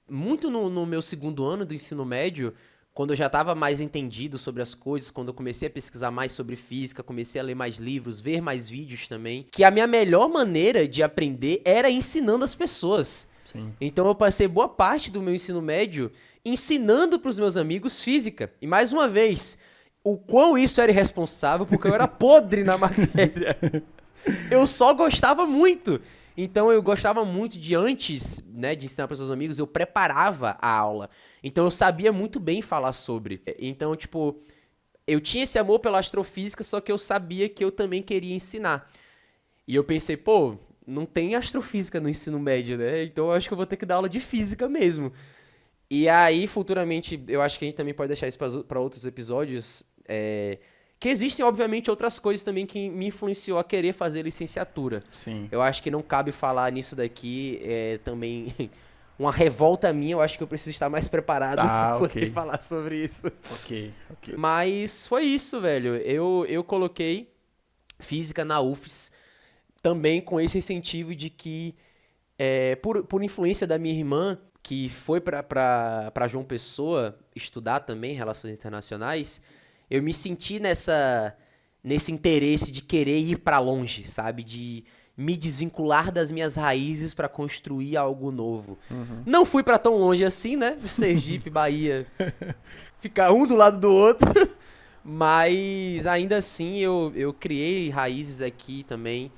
muito no meu segundo ano do ensino médio, quando eu já estava mais entendido sobre as coisas, quando eu comecei a pesquisar mais sobre física, comecei a ler mais livros, ver mais vídeos também, que a minha melhor maneira de aprender era ensinando as pessoas. Sim. Então eu passei boa parte do meu ensino médio ensinando para os meus amigos física. E mais uma vez, o quão isso era irresponsável, porque eu era podre na matéria. Eu só gostava muito. Então eu gostava muito de antes, né, de ensinar para os meus amigos, eu preparava a aula. Então eu sabia muito bem falar sobre. Então, tipo, eu tinha esse amor pela astrofísica, só que eu sabia que eu também queria ensinar. E eu pensei, pô, não tem astrofísica no ensino médio, né? Então eu acho que eu vou ter que dar aula de física mesmo. E aí, futuramente, eu acho que a gente também pode deixar isso para outros episódios, que existem, obviamente, outras coisas também que me influenciou a querer fazer licenciatura. Sim. Eu acho que não cabe falar nisso daqui, também uma revolta minha, eu acho que eu preciso estar mais preparado pra poder falar sobre isso. Ok. Mas foi isso, velho. Eu coloquei física na UFES, também com esse incentivo de que, por influência da minha irmã, que foi pra João Pessoa estudar também Relações Internacionais, eu me senti nesse interesse de querer ir pra longe, sabe? De me desvincular das minhas raízes pra construir algo novo. Uhum. Não fui pra tão longe assim, né? Sergipe, Bahia, ficar um do lado do outro. Mas ainda assim eu criei raízes aqui também.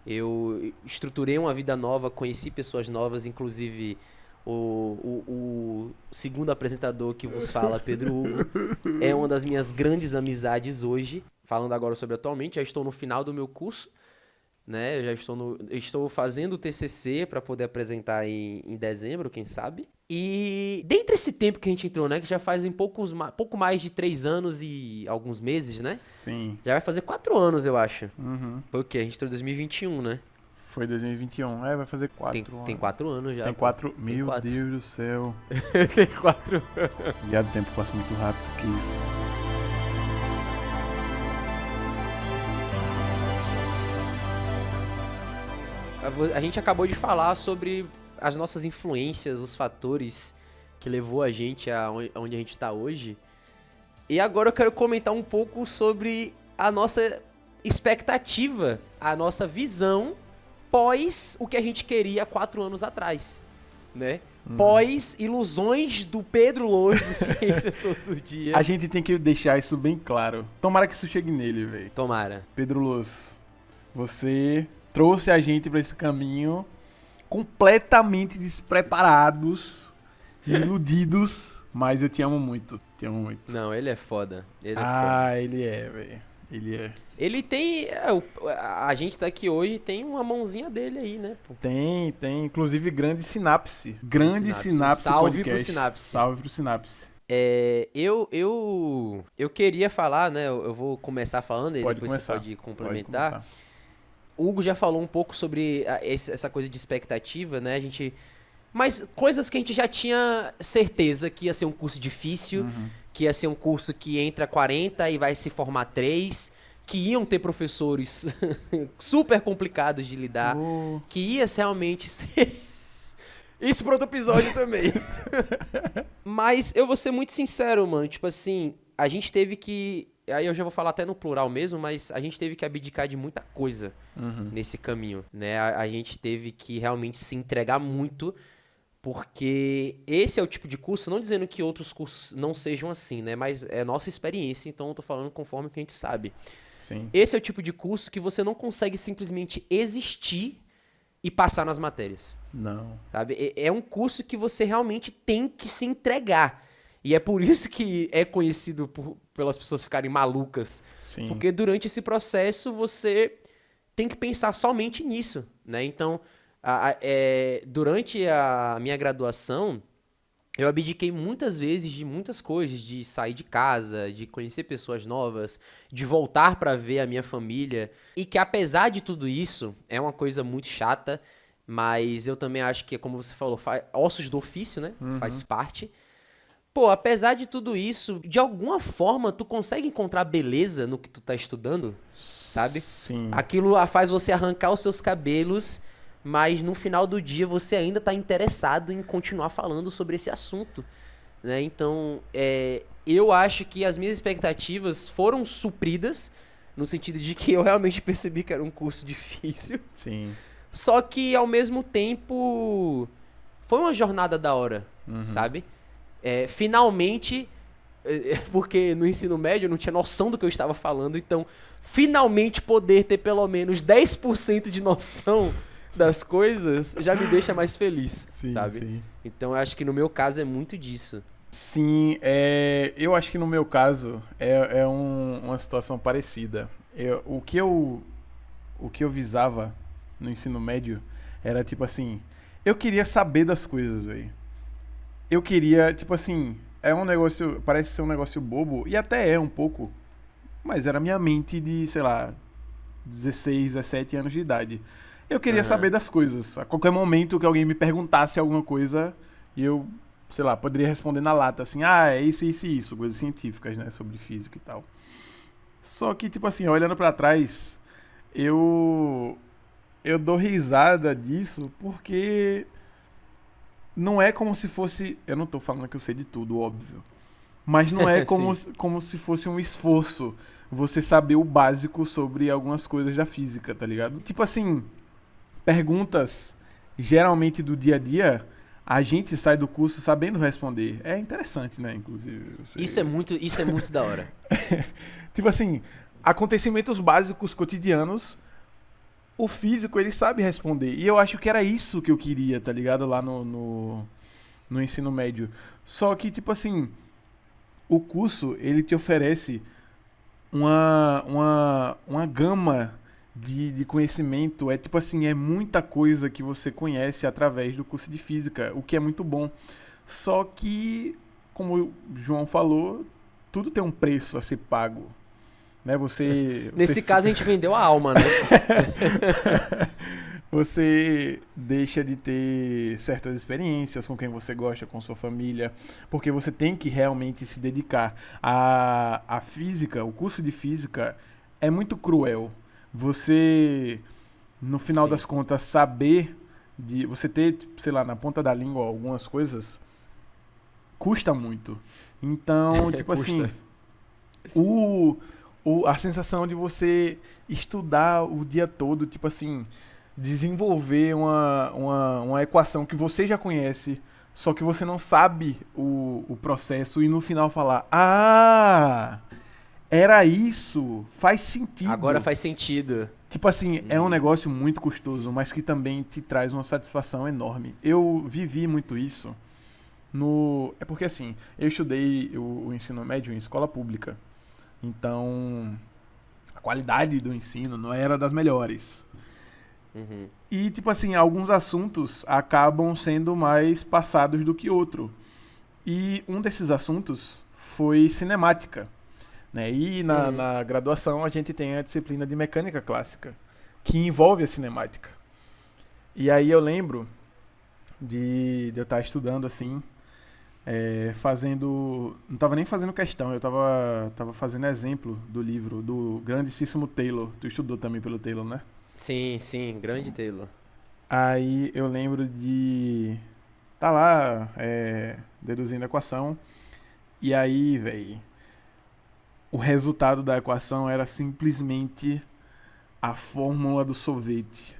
Eu estruturei uma vida nova, conheci pessoas novas, inclusive o segundo apresentador que vos fala, Pedro Hugo, é uma das minhas grandes amizades hoje. Falando agora sobre atualmente, já estou no final do meu curso, né? Eu já estou fazendo o TCC para poder apresentar em dezembro, quem sabe. E dentre esse tempo que a gente entrou, né? Que já fazem pouco mais de 3 anos e alguns meses, né? Sim. Já vai fazer 4 anos, eu acho. Uhum. Foi o quê? A gente entrou em 2021, né? Foi 2021. Vai fazer 4 anos. Tem 4 anos já. Tem 4. Meu Deus do céu. Tem 4 anos. Viado, o tempo passa muito rápido que isso. A gente acabou de falar sobre as nossas influências, os fatores que levou a gente aonde a gente tá hoje. E agora eu quero comentar um pouco sobre a nossa expectativa, a nossa visão pós o que a gente queria 4 anos atrás, né? Pós ilusões do Pedro Lois do Ciência Todo Dia. A gente tem que deixar isso bem claro. Tomara que isso chegue nele, velho. Tomara. Pedro Lois, você trouxe a gente pra esse caminho completamente despreparados, iludidos, mas eu te amo muito. Te amo muito. Não, ele é foda. Ele é foda. Ele é, velho. Ele é. Ele tem. A gente tá aqui hoje tem uma mãozinha dele aí, né, pô? Tem. Inclusive, Grande Sinapse. Grande Sinapse Salve podcast. pro Sinapse. Salve pro Sinapse. Eu queria falar, né? Eu vou começar falando e depois começar. você pode complementar. O Hugo já falou um pouco sobre essa coisa de expectativa, né? Mas coisas que a gente já tinha certeza que ia ser um curso difícil, que ia ser um curso que entra 40 e vai se formar 3, que iam ter professores super complicados de lidar, que ia realmente ser... Isso para outro episódio também. Mas eu vou ser muito sincero, mano. Tipo assim, a gente teve que... Aí eu já vou falar até no plural mesmo, mas a gente teve que abdicar de muita coisa nesse caminho, né? A gente teve que realmente se entregar muito, porque esse é o tipo de curso, não dizendo que outros cursos não sejam assim, né? Mas é nossa experiência, então eu tô falando conforme o que a gente sabe. Sim. Esse é o tipo de curso que você não consegue simplesmente existir e passar nas matérias. Não. Sabe? É um curso que você realmente tem que se entregar. E é por isso que é conhecido pelas pessoas ficarem malucas. Sim. Porque durante esse processo você tem que pensar somente nisso, né? Então, durante a minha graduação, eu abdiquei muitas vezes de muitas coisas, de sair de casa, de conhecer pessoas novas, de voltar para ver a minha família. E que apesar de tudo isso, é uma coisa muito chata, mas eu também acho que, como você falou, ossos do ofício, né? Faz parte. Pô, apesar de tudo isso, de alguma forma tu consegue encontrar beleza no que tu tá estudando, sabe? Sim. Aquilo faz você arrancar os seus cabelos, mas no final do dia você ainda tá interessado em continuar falando sobre esse assunto, né? Então, eu acho que as minhas expectativas foram supridas, no sentido de que eu realmente percebi que era um curso difícil. Sim. Só que, ao mesmo tempo, foi uma jornada da hora, sabe? Finalmente, porque no ensino médio eu não tinha noção do que eu estava falando, então finalmente poder ter pelo menos 10% de noção das coisas já me deixa mais feliz, sabe? Sim. Então eu acho que no meu caso é muito disso. Sim, eu acho que no meu caso uma situação parecida. O que eu visava no ensino médio era tipo assim, eu queria saber das coisas, velho. Eu queria, tipo assim, parece ser um negócio bobo, e até é um pouco, mas era minha mente de, sei lá, 16, 17 anos de idade. Eu queria saber das coisas. A qualquer momento que alguém me perguntasse alguma coisa, e eu, sei lá, poderia responder na lata, assim, é isso, coisas científicas, né, sobre física e tal. Só que, tipo assim, olhando pra trás, eu dou risada disso, porque... Não é como se fosse... Eu não tô falando que eu sei de tudo, óbvio. Mas não é como se fosse um esforço você saber o básico sobre algumas coisas da física, tá ligado? Tipo assim, perguntas geralmente do dia a dia, a gente sai do curso sabendo responder. É interessante, né, inclusive. Isso é muito da hora. Tipo assim, acontecimentos básicos cotidianos... O físico, ele sabe responder. E eu acho que era isso que eu queria, tá ligado? Lá no ensino médio. Só que, tipo assim, o curso, ele te oferece uma gama de conhecimento. É tipo assim, é muita coisa que você conhece através do curso de física, o que é muito bom. Só que, como o João falou, tudo tem um preço a ser pago. Né? Nesse caso, a gente vendeu a alma, né? Você deixa de ter certas experiências com quem você gosta, com sua família, porque você tem que realmente se dedicar. A física, o curso de física é muito cruel. Você, no final Sim. das contas, saber de você ter, sei lá, na ponta da língua algumas coisas, custa muito. Então, tipo assim, Custa. o, a sensação de você estudar o dia todo, tipo assim, desenvolver uma equação que você já conhece, só que você não sabe o processo e no final falar, ah, era isso, faz sentido. Agora faz sentido. Tipo assim, é um negócio muito custoso, mas que também te traz uma satisfação enorme. Eu vivi muito isso no... É porque assim, eu estudei o ensino médio em escola pública. Então, a qualidade do ensino não era das melhores. Uhum. E, tipo assim, alguns assuntos acabam sendo mais passados do que outro. E um desses assuntos foi cinemática. Né? E na graduação a gente tem a disciplina de mecânica clássica, que envolve a cinemática. E aí eu lembro de eu estar estudando assim, fazendo... Não estava nem fazendo questão, eu estava fazendo exemplo do livro do grandíssimo Taylor. Tu estudou também pelo Taylor, né? Sim, sim, grande Taylor. Aí eu lembro de tá lá deduzindo a equação. E aí, velho, o resultado da equação era simplesmente a fórmula do sorvete.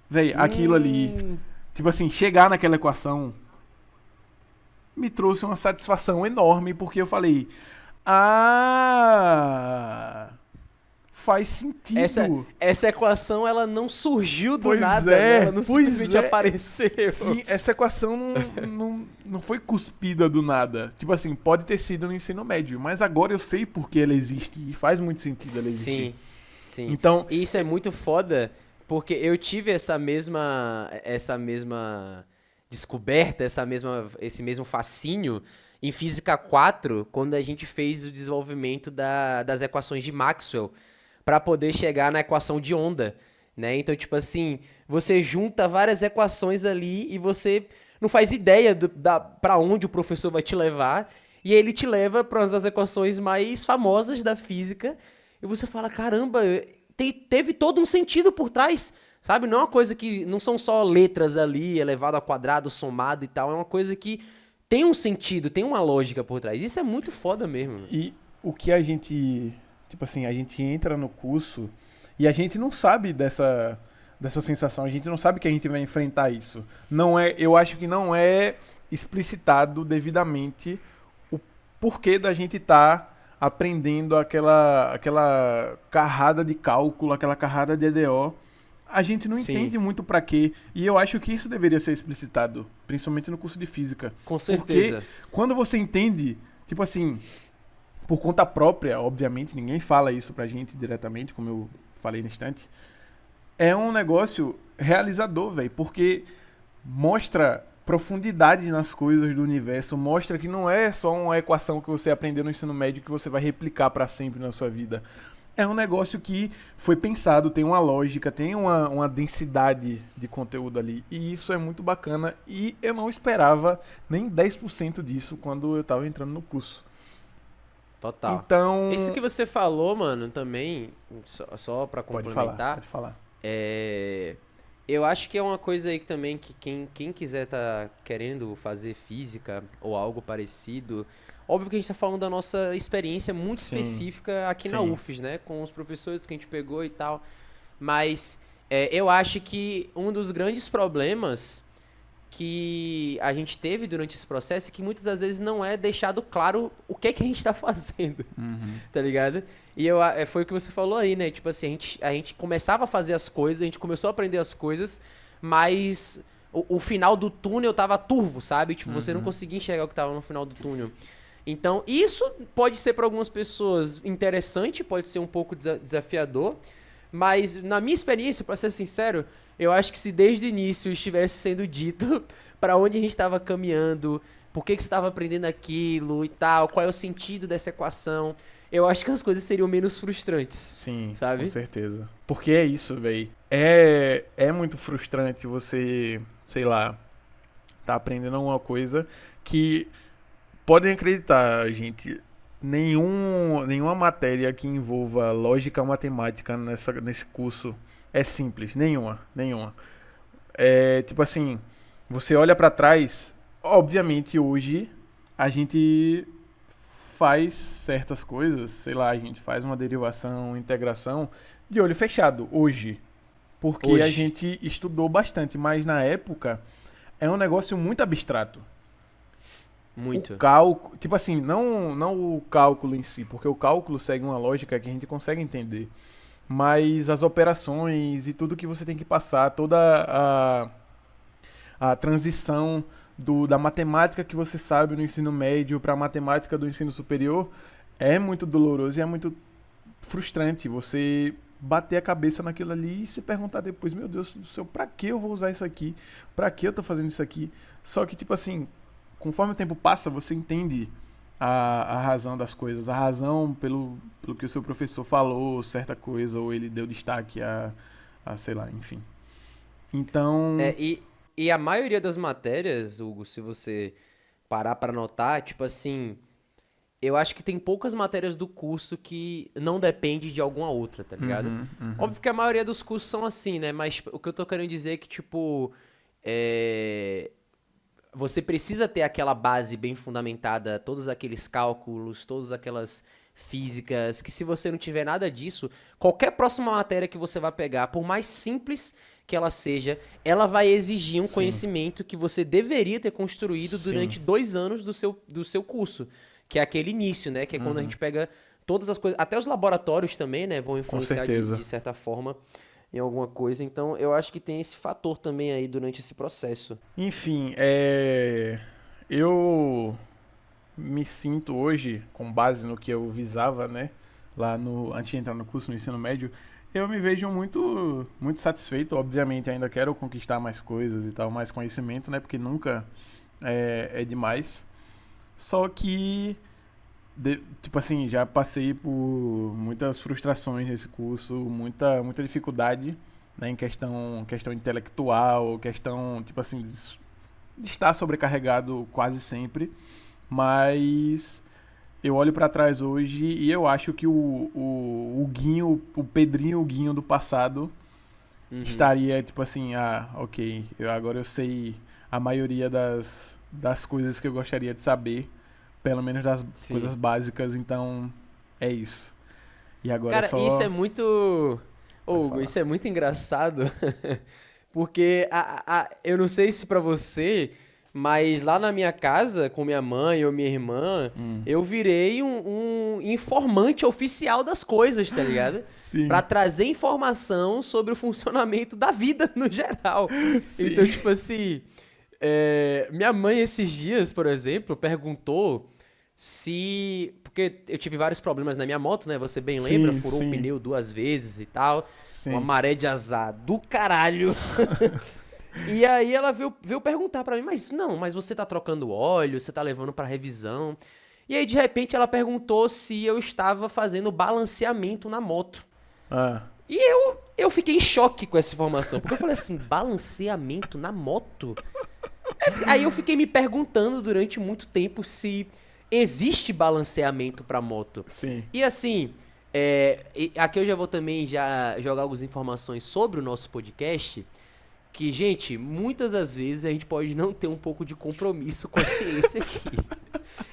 Véi, aquilo ali, tipo assim, chegar naquela equação me trouxe uma satisfação enorme, porque eu falei, ah, faz sentido. Essa equação, ela não surgiu do Pois nada, é, né? Ela não pois simplesmente é. apareceu. Sim, essa equação não foi cuspida do nada. Tipo assim, pode ter sido no ensino médio, mas agora eu sei por que ela existe e faz muito sentido ela existir. Sim, sim. Então, E isso é muito foda, porque eu tive essa mesma descoberta, esse mesmo fascínio em Física 4, quando a gente fez o desenvolvimento das equações de Maxwell, para poder chegar na equação de onda, né? Então, tipo assim, você junta várias equações ali e você não faz ideia para onde o professor vai te levar, e ele te leva para uma das equações mais famosas da física, e você fala, caramba, teve todo um sentido por trás, sabe? Não é uma coisa que não são só letras ali, elevado ao quadrado, somado e tal, é uma coisa que tem um sentido, tem uma lógica por trás. Isso é muito foda mesmo. e o que a gente, tipo assim, a gente entra no curso e a gente não sabe dessa sensação, a gente não sabe que a gente vai enfrentar isso. Não é, eu acho que não é explicitado devidamente o porquê da gente estar aprendendo aquela carrada de cálculo, aquela carrada de EDO. A gente não Sim, entende muito pra quê. E eu acho que isso deveria ser explicitado, principalmente no curso de física. com Porque certeza. quando você entende, tipo assim, por conta própria, obviamente, ninguém fala isso pra gente diretamente, como eu falei no instante, é um negócio realizador, velho, porque mostra profundidade nas coisas do universo, mostra que não é só uma equação que você aprendeu no ensino médio que você vai replicar pra sempre na sua vida. É um negócio que foi pensado, tem uma lógica, tem uma densidade de conteúdo ali. E isso é muito bacana. E eu não esperava nem 10% disso quando eu tava entrando no curso. Total. Então. Isso que você falou, mano, também, só pra Pode falar, complementar, pode falar. eu acho que é uma coisa aí que também que quem quiser tá querendo fazer física ou algo parecido, óbvio que a gente tá falando da nossa experiência muito Sim, específica aqui na sim. UFES, né, com os professores que a gente pegou e tal, mas eu acho que um dos grandes problemas que a gente teve durante esse processo é que muitas das vezes não é deixado claro o que é que a gente tá fazendo, tá ligado? E foi o que você falou aí, né? Tipo assim, a gente começava a fazer as coisas, a gente começou a aprender as coisas, mas o final do túnel tava turvo, sabe? Tipo, você não conseguia enxergar o que tava no final do túnel. Então, isso pode ser para algumas pessoas interessante, pode ser um pouco desafiador, Mas, na minha experiência, pra ser sincero, eu acho que se desde o início estivesse sendo dito pra onde a gente estava caminhando, por que você estava aprendendo aquilo e tal, qual é o sentido dessa equação, eu acho que as coisas seriam menos frustrantes. Sim, sabe? com certeza. Porque é isso, velho. É muito frustrante você, sei lá, tá aprendendo alguma coisa que podem acreditar, gente. Nenhuma matéria que envolva lógica matemática nesse curso é simples. Nenhuma. É tipo assim, você olha pra trás, obviamente hoje a gente faz certas coisas, sei lá, a gente faz uma derivação, integração de olho fechado hoje, porque a Hoje. gente estudou bastante, mas na época é um negócio muito abstrato. O Muito. cálculo, tipo assim, não o cálculo em si, porque o cálculo segue uma lógica que a gente consegue entender, mas as operações e tudo que você tem que passar, toda a transição da matemática que você sabe no ensino médio para a matemática do ensino superior é muito doloroso e é muito frustrante você bater a cabeça naquilo ali e se perguntar depois, meu Deus do céu, pra que eu vou usar isso aqui? Pra que eu tô fazendo isso aqui? Só que, tipo assim, conforme o tempo passa, você entende a razão das coisas, a razão pelo que o seu professor falou, certa coisa, ou ele deu destaque sei lá, enfim. Então, E a maioria das matérias, Hugo, se você parar pra notar, tipo assim, eu acho que tem poucas matérias do curso que não depende de alguma outra, tá ligado? Óbvio que a maioria dos cursos são assim, né? Mas o que eu tô querendo dizer é que, tipo, você precisa ter aquela base bem fundamentada, todos aqueles cálculos, todas aquelas físicas, que se você não tiver nada disso, qualquer próxima matéria que você vai pegar, por mais simples que ela seja, ela vai exigir um conhecimento que você deveria ter construído Sim. durante 2 anos do seu curso, que é aquele início, né? Que é quando a gente pega todas as coisas, até os laboratórios também, né? Vão influenciar certeza. de certa forma em alguma coisa. Então, eu acho que tem esse fator também aí durante esse processo. enfim, eu me sinto hoje, com base no que eu visava, né, antes de entrar no curso no ensino médio, eu me vejo muito satisfeito. Obviamente, ainda quero conquistar mais coisas e tal, mais conhecimento, né, porque nunca é demais. Só que, tipo assim, já passei por muitas frustrações nesse curso, muita dificuldade, né, em questão intelectual, questão, tipo assim, de estar sobrecarregado quase sempre. Mas eu olho pra trás hoje e eu acho que o Guinho, o Pedrinho Guinho do passado estaria tipo assim, ok, agora eu sei a maioria das coisas que eu gostaria de saber, pelo menos das Sim. coisas básicas, então é isso. E agora Cara, só... isso é muito... Hugo, falar. isso é muito engraçado, porque eu não sei se pra você, mas lá na minha casa, com minha mãe ou minha irmã, eu virei um informante oficial das coisas, tá ligado? Sim. Pra trazer informação sobre o funcionamento da vida no geral. Sim. Então, tipo assim, minha mãe esses dias, por exemplo, perguntou se... Porque eu tive vários problemas na minha moto, né? Você bem lembra, furou o pneu 2 vezes e tal. Sim. Uma maré de azar do caralho. E aí ela veio perguntar pra mim, mas você tá trocando óleo, você tá levando pra revisão. E aí, de repente, ela perguntou se eu estava fazendo balanceamento na moto. E eu fiquei em choque com essa informação, porque eu falei assim, balanceamento na moto? Aí eu fiquei me perguntando durante muito tempo se existe balanceamento pra moto. Sim. E assim, aqui eu já vou também já jogar algumas informações sobre o nosso podcast, que, gente, muitas das vezes a gente pode não ter um pouco de compromisso com a ciência aqui.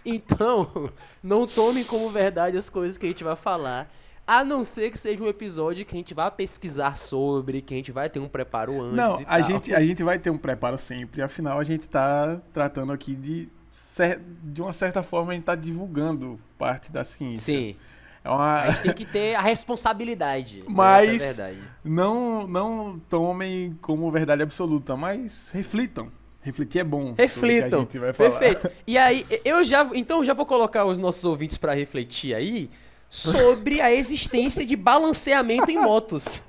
Então, não tomem como verdade as coisas que a gente vai falar, a não ser que seja um episódio que a gente vai pesquisar sobre, que a gente vai ter um preparo antes Não, e a tal. gente vai ter um preparo sempre, afinal a gente tá tratando aqui de uma certa forma a gente tá divulgando parte da ciência. Sim, É uma... a gente tem que ter a responsabilidade. Mas essa é a verdade. não tomem como verdade absoluta, mas reflitam. Refletir é bom. sobre o que Reflitam. a gente vai falar. Perfeito. E aí, então já vou colocar os nossos ouvintes pra refletir aí sobre a existência de balanceamento em motos.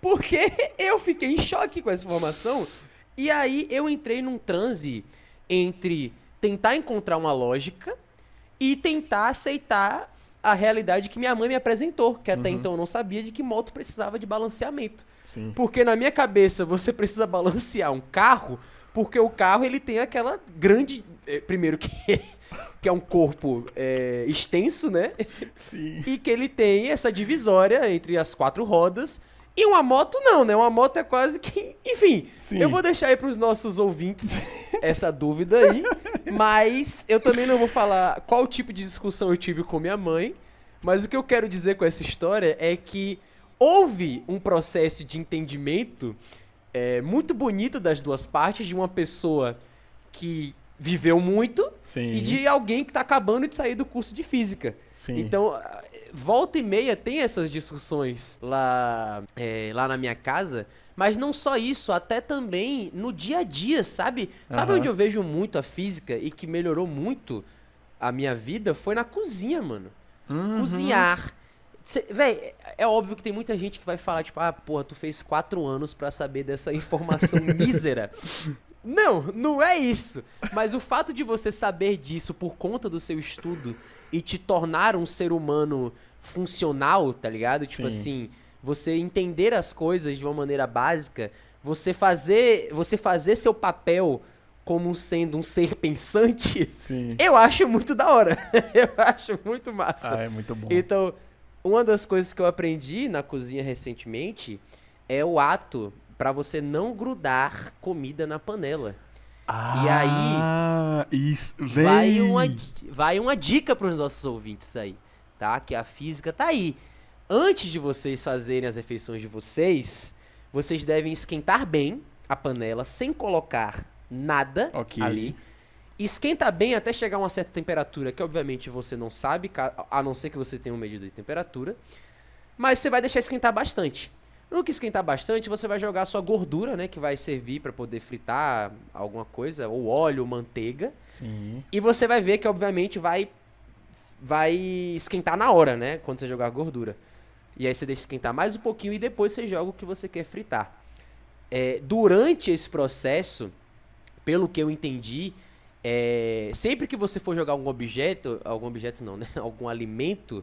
Porque eu fiquei em choque com essa informação. E aí eu entrei num transe entre tentar encontrar uma lógica e tentar aceitar a realidade que minha mãe me apresentou, que até então eu não sabia de que moto precisava de balanceamento. Sim. Porque na minha cabeça você precisa balancear um carro, porque o carro ele tem aquela grande... primeiro que é um corpo extenso, né? Sim. E que ele tem essa divisória entre as 4 rodas. E uma moto não, né? Uma moto é quase que... Enfim, Sim. eu vou deixar aí pros nossos ouvintes essa dúvida aí. Mas eu também não vou falar qual tipo de discussão eu tive com minha mãe. Mas o que eu quero dizer com essa história é que houve um processo de entendimento muito bonito das duas partes, de uma pessoa que viveu muito Sim. e de alguém que tá acabando de sair do curso de física. Sim. Então, volta e meia tem essas discussões lá na minha casa, mas não só isso, até também no dia a dia, sabe? Sabe onde eu vejo muito a física e que melhorou muito a minha vida? Foi na cozinha, mano. Cozinhar. Véi, é óbvio que tem muita gente que vai falar, tipo, porra, tu fez 4 anos pra saber dessa informação mísera. Não é isso. Mas o fato de você saber disso por conta do seu estudo e te tornar um ser humano funcional, tá ligado? Tipo assim, você entender as coisas de uma maneira básica, você fazer seu papel como sendo um ser pensante, Sim. eu acho muito da hora. Eu acho muito massa. É muito bom. Então, uma das coisas que eu aprendi na cozinha recentemente é o ato pra você não grudar comida na panela. E aí, isso, vai uma dica pros nossos ouvintes aí, tá? Que a física tá aí. Antes de vocês fazerem as refeições de vocês devem esquentar bem a panela sem colocar nada ali. Esquenta bem até chegar a uma certa temperatura, que obviamente você não sabe, a não ser que você tenha um medidor de temperatura. Mas você vai deixar esquentar bastante. No que esquentar bastante, você vai jogar a sua gordura, né? Que vai servir para poder fritar alguma coisa, ou óleo, ou manteiga. Sim. E você vai ver que, obviamente, vai esquentar na hora, né? Quando você jogar a gordura. E aí você deixa esquentar mais um pouquinho e depois você joga o que você quer fritar. Durante esse processo, pelo que eu entendi, sempre que você for jogar algum objeto não, né? Algum alimento,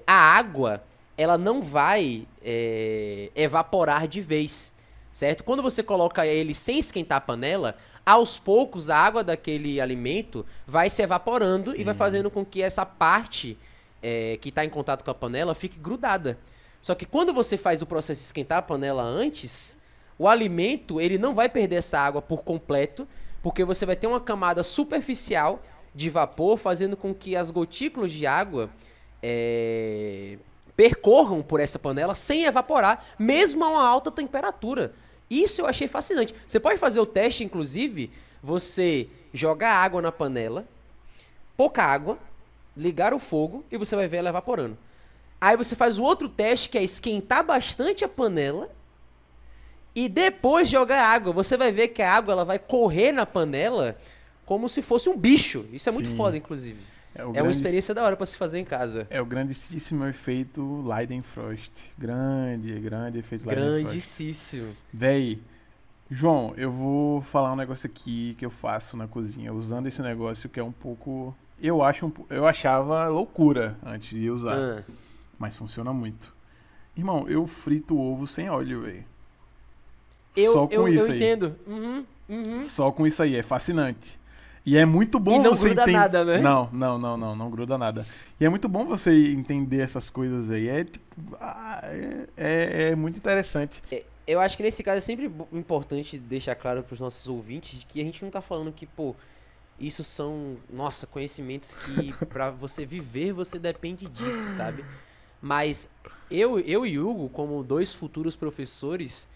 a água... ela não vai evaporar de vez, certo? Quando você coloca ele sem esquentar a panela, aos poucos a água daquele alimento vai se evaporando e vai fazendo com que essa parte que está em contato com a panela fique grudada. Só que quando você faz o processo de esquentar a panela antes, o alimento ele não vai perder essa água por completo, porque você vai ter uma camada superficial de vapor, fazendo com que as gotículas de água... percorram por essa panela sem evaporar, mesmo a uma alta temperatura. Isso eu achei fascinante. Você pode fazer o teste, inclusive, você jogar água na panela, pouca água, ligar o fogo e você vai ver ela evaporando. Aí você faz o outro teste, que é esquentar bastante a panela e depois jogar água. Você vai ver que a água ela vai correr na panela como se fosse um bicho. Isso é muito foda, inclusive. É uma experiência da hora pra se fazer em casa. É o grandíssimo efeito Leidenfrost. Grande efeito Leidenfrost. Grandíssimo. Véi, João, eu vou falar um negócio aqui que eu faço na cozinha, usando esse negócio que é um pouco... Eu achava loucura antes de usar, mas funciona muito. Irmão, eu frito ovo sem óleo, velho. Só com isso aí. Eu entendo. Só com isso aí, é fascinante. E é muito bom você... E não você gruda nada, né? Não gruda nada. E é muito bom você entender essas coisas aí. É muito interessante. Eu acho que nesse caso é sempre importante deixar claro pros nossos ouvintes que a gente não tá falando que, isso são, conhecimentos que pra você viver, você depende disso, sabe? Mas eu e Hugo, como 2 futuros professores,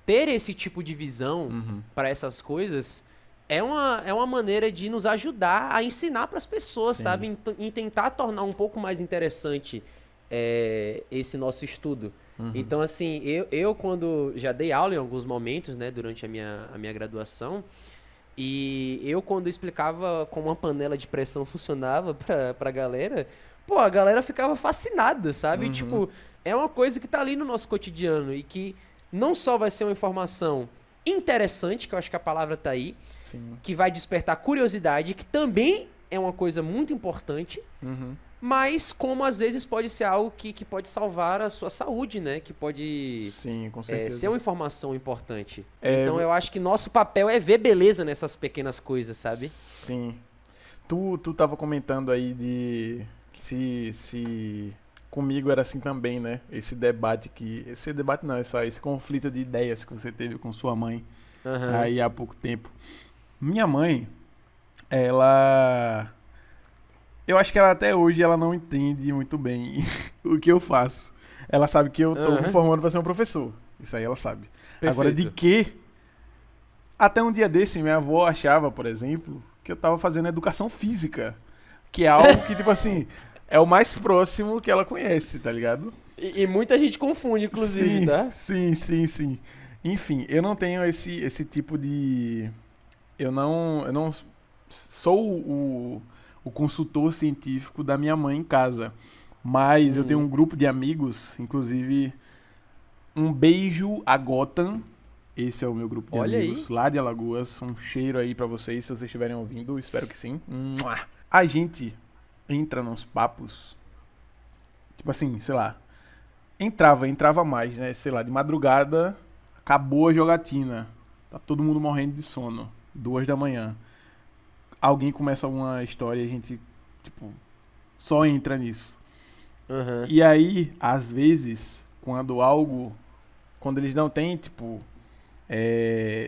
ter esse tipo de visão pra essas coisas... É uma maneira de nos ajudar a ensinar para as pessoas, sabe? Em tentar tornar um pouco mais interessante esse nosso estudo. Então, assim, eu quando já dei aula em alguns momentos, né, durante a minha graduação, e eu quando explicava como uma panela de pressão funcionava pra galera, a galera ficava fascinada, sabe? Tipo, é uma coisa que tá ali no nosso cotidiano e que não só vai ser uma informação interessante, que eu acho que a palavra tá aí, Sim. que vai despertar curiosidade, que também é uma coisa muito importante, Uhum. mas como às vezes pode ser algo que pode salvar a sua saúde, né? Que pode Sim, com ser certeza. uma informação importante. É, Então eu acho que nosso papel é ver beleza nessas pequenas coisas, sabe? Sim. Tu tava comentando aí de se comigo era assim também, né? Esse debate não, esse conflito de ideias que você teve com sua mãe Aham. aí há pouco tempo. Minha mãe, ela eu acho que ela até hoje ela não entende muito bem o que eu faço. Ela sabe que eu tô me Aham. formando pra ser um professor. Isso aí ela sabe. Agora, de Perfeito. que até um dia desse, minha avó achava, por exemplo, que eu tava fazendo educação física. Que é algo que, tipo assim, é o mais próximo que ela conhece, tá ligado? E muita gente confunde, inclusive, Sim, tá? sim. Enfim, eu não tenho esse tipo de. Eu não sou o consultor científico da minha mãe em casa. Mas eu tenho um Uhum. grupo de amigos, inclusive um beijo a Gotham. Esse é o meu grupo de Olha amigos aí. lá de Alagoas. Um cheiro aí pra vocês, se vocês estiverem ouvindo. Espero que sim. Mua! A gente entra nos papos, tipo assim, sei lá. Entrava mais, né? Sei lá, de madrugada, acabou a jogatina. Tá todo mundo morrendo de sono. 2 da manhã. Alguém começa alguma história e a gente, tipo, só entra nisso. Aham. E aí, às vezes, quando eles não têm, tipo,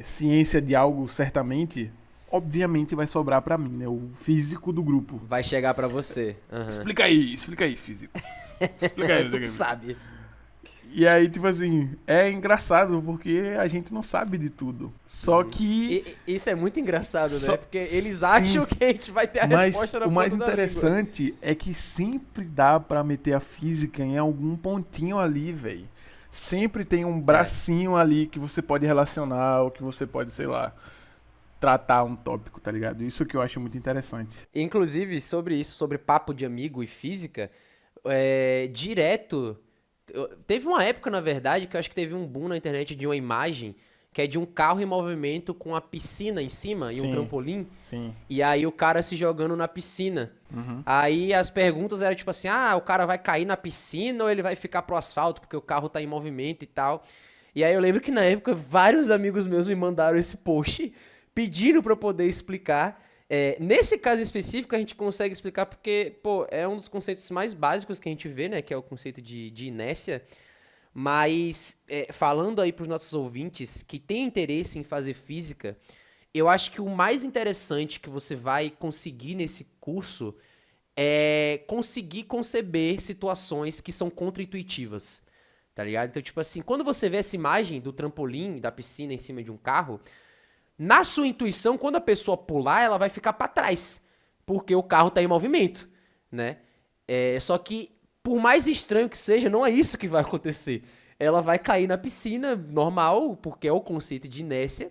ciência de algo certamente, obviamente vai sobrar pra mim, né? O físico do grupo. Vai chegar pra você. Aham. Explica aí, físico. Explica aí, Tu explica que aí. sabe. E aí, tipo assim, é engraçado porque a gente não sabe de tudo. Só que. Isso é muito engraçado, né? Só- Porque eles sim, acham que a gente vai ter a mas resposta na o mais ponta da língua. interessante é que sempre dá pra meter a física em algum pontinho ali, velho. Sempre tem um bracinho ali que você pode relacionar, ou que você pode, sei lá, tratar um tópico, tá ligado? Isso que eu acho muito interessante. Inclusive, sobre isso, sobre papo de amigo e física, direto. Teve uma época, na verdade, que eu acho que teve um boom na internet de uma imagem que é de um carro em movimento com a piscina em cima e um Sim, trampolim. sim. E aí o cara se jogando na piscina. Uhum. Aí as perguntas eram tipo assim: ah, o cara vai cair na piscina ou ele vai ficar pro asfalto porque o carro tá em movimento e tal. E aí eu lembro que na época vários amigos meus me mandaram esse post pedindo pra eu poder explicar. Nesse caso específico a gente consegue explicar porque, pô, é um dos conceitos mais básicos que a gente vê, né? Que é o conceito de inércia. Mas falando aí pros nossos ouvintes que têm interesse em fazer física, eu acho que o mais interessante que você vai conseguir nesse curso é conseguir conceber situações que são contra-intuitivas, tá ligado? Então, tipo assim, quando você vê essa imagem do trampolim, da piscina em cima de um carro, na sua intuição, quando a pessoa pular, ela vai ficar pra trás, porque o carro tá em movimento, né? Só que, por mais estranho que seja, não é isso que vai acontecer. Ela vai cair na piscina normal, porque é o conceito de inércia.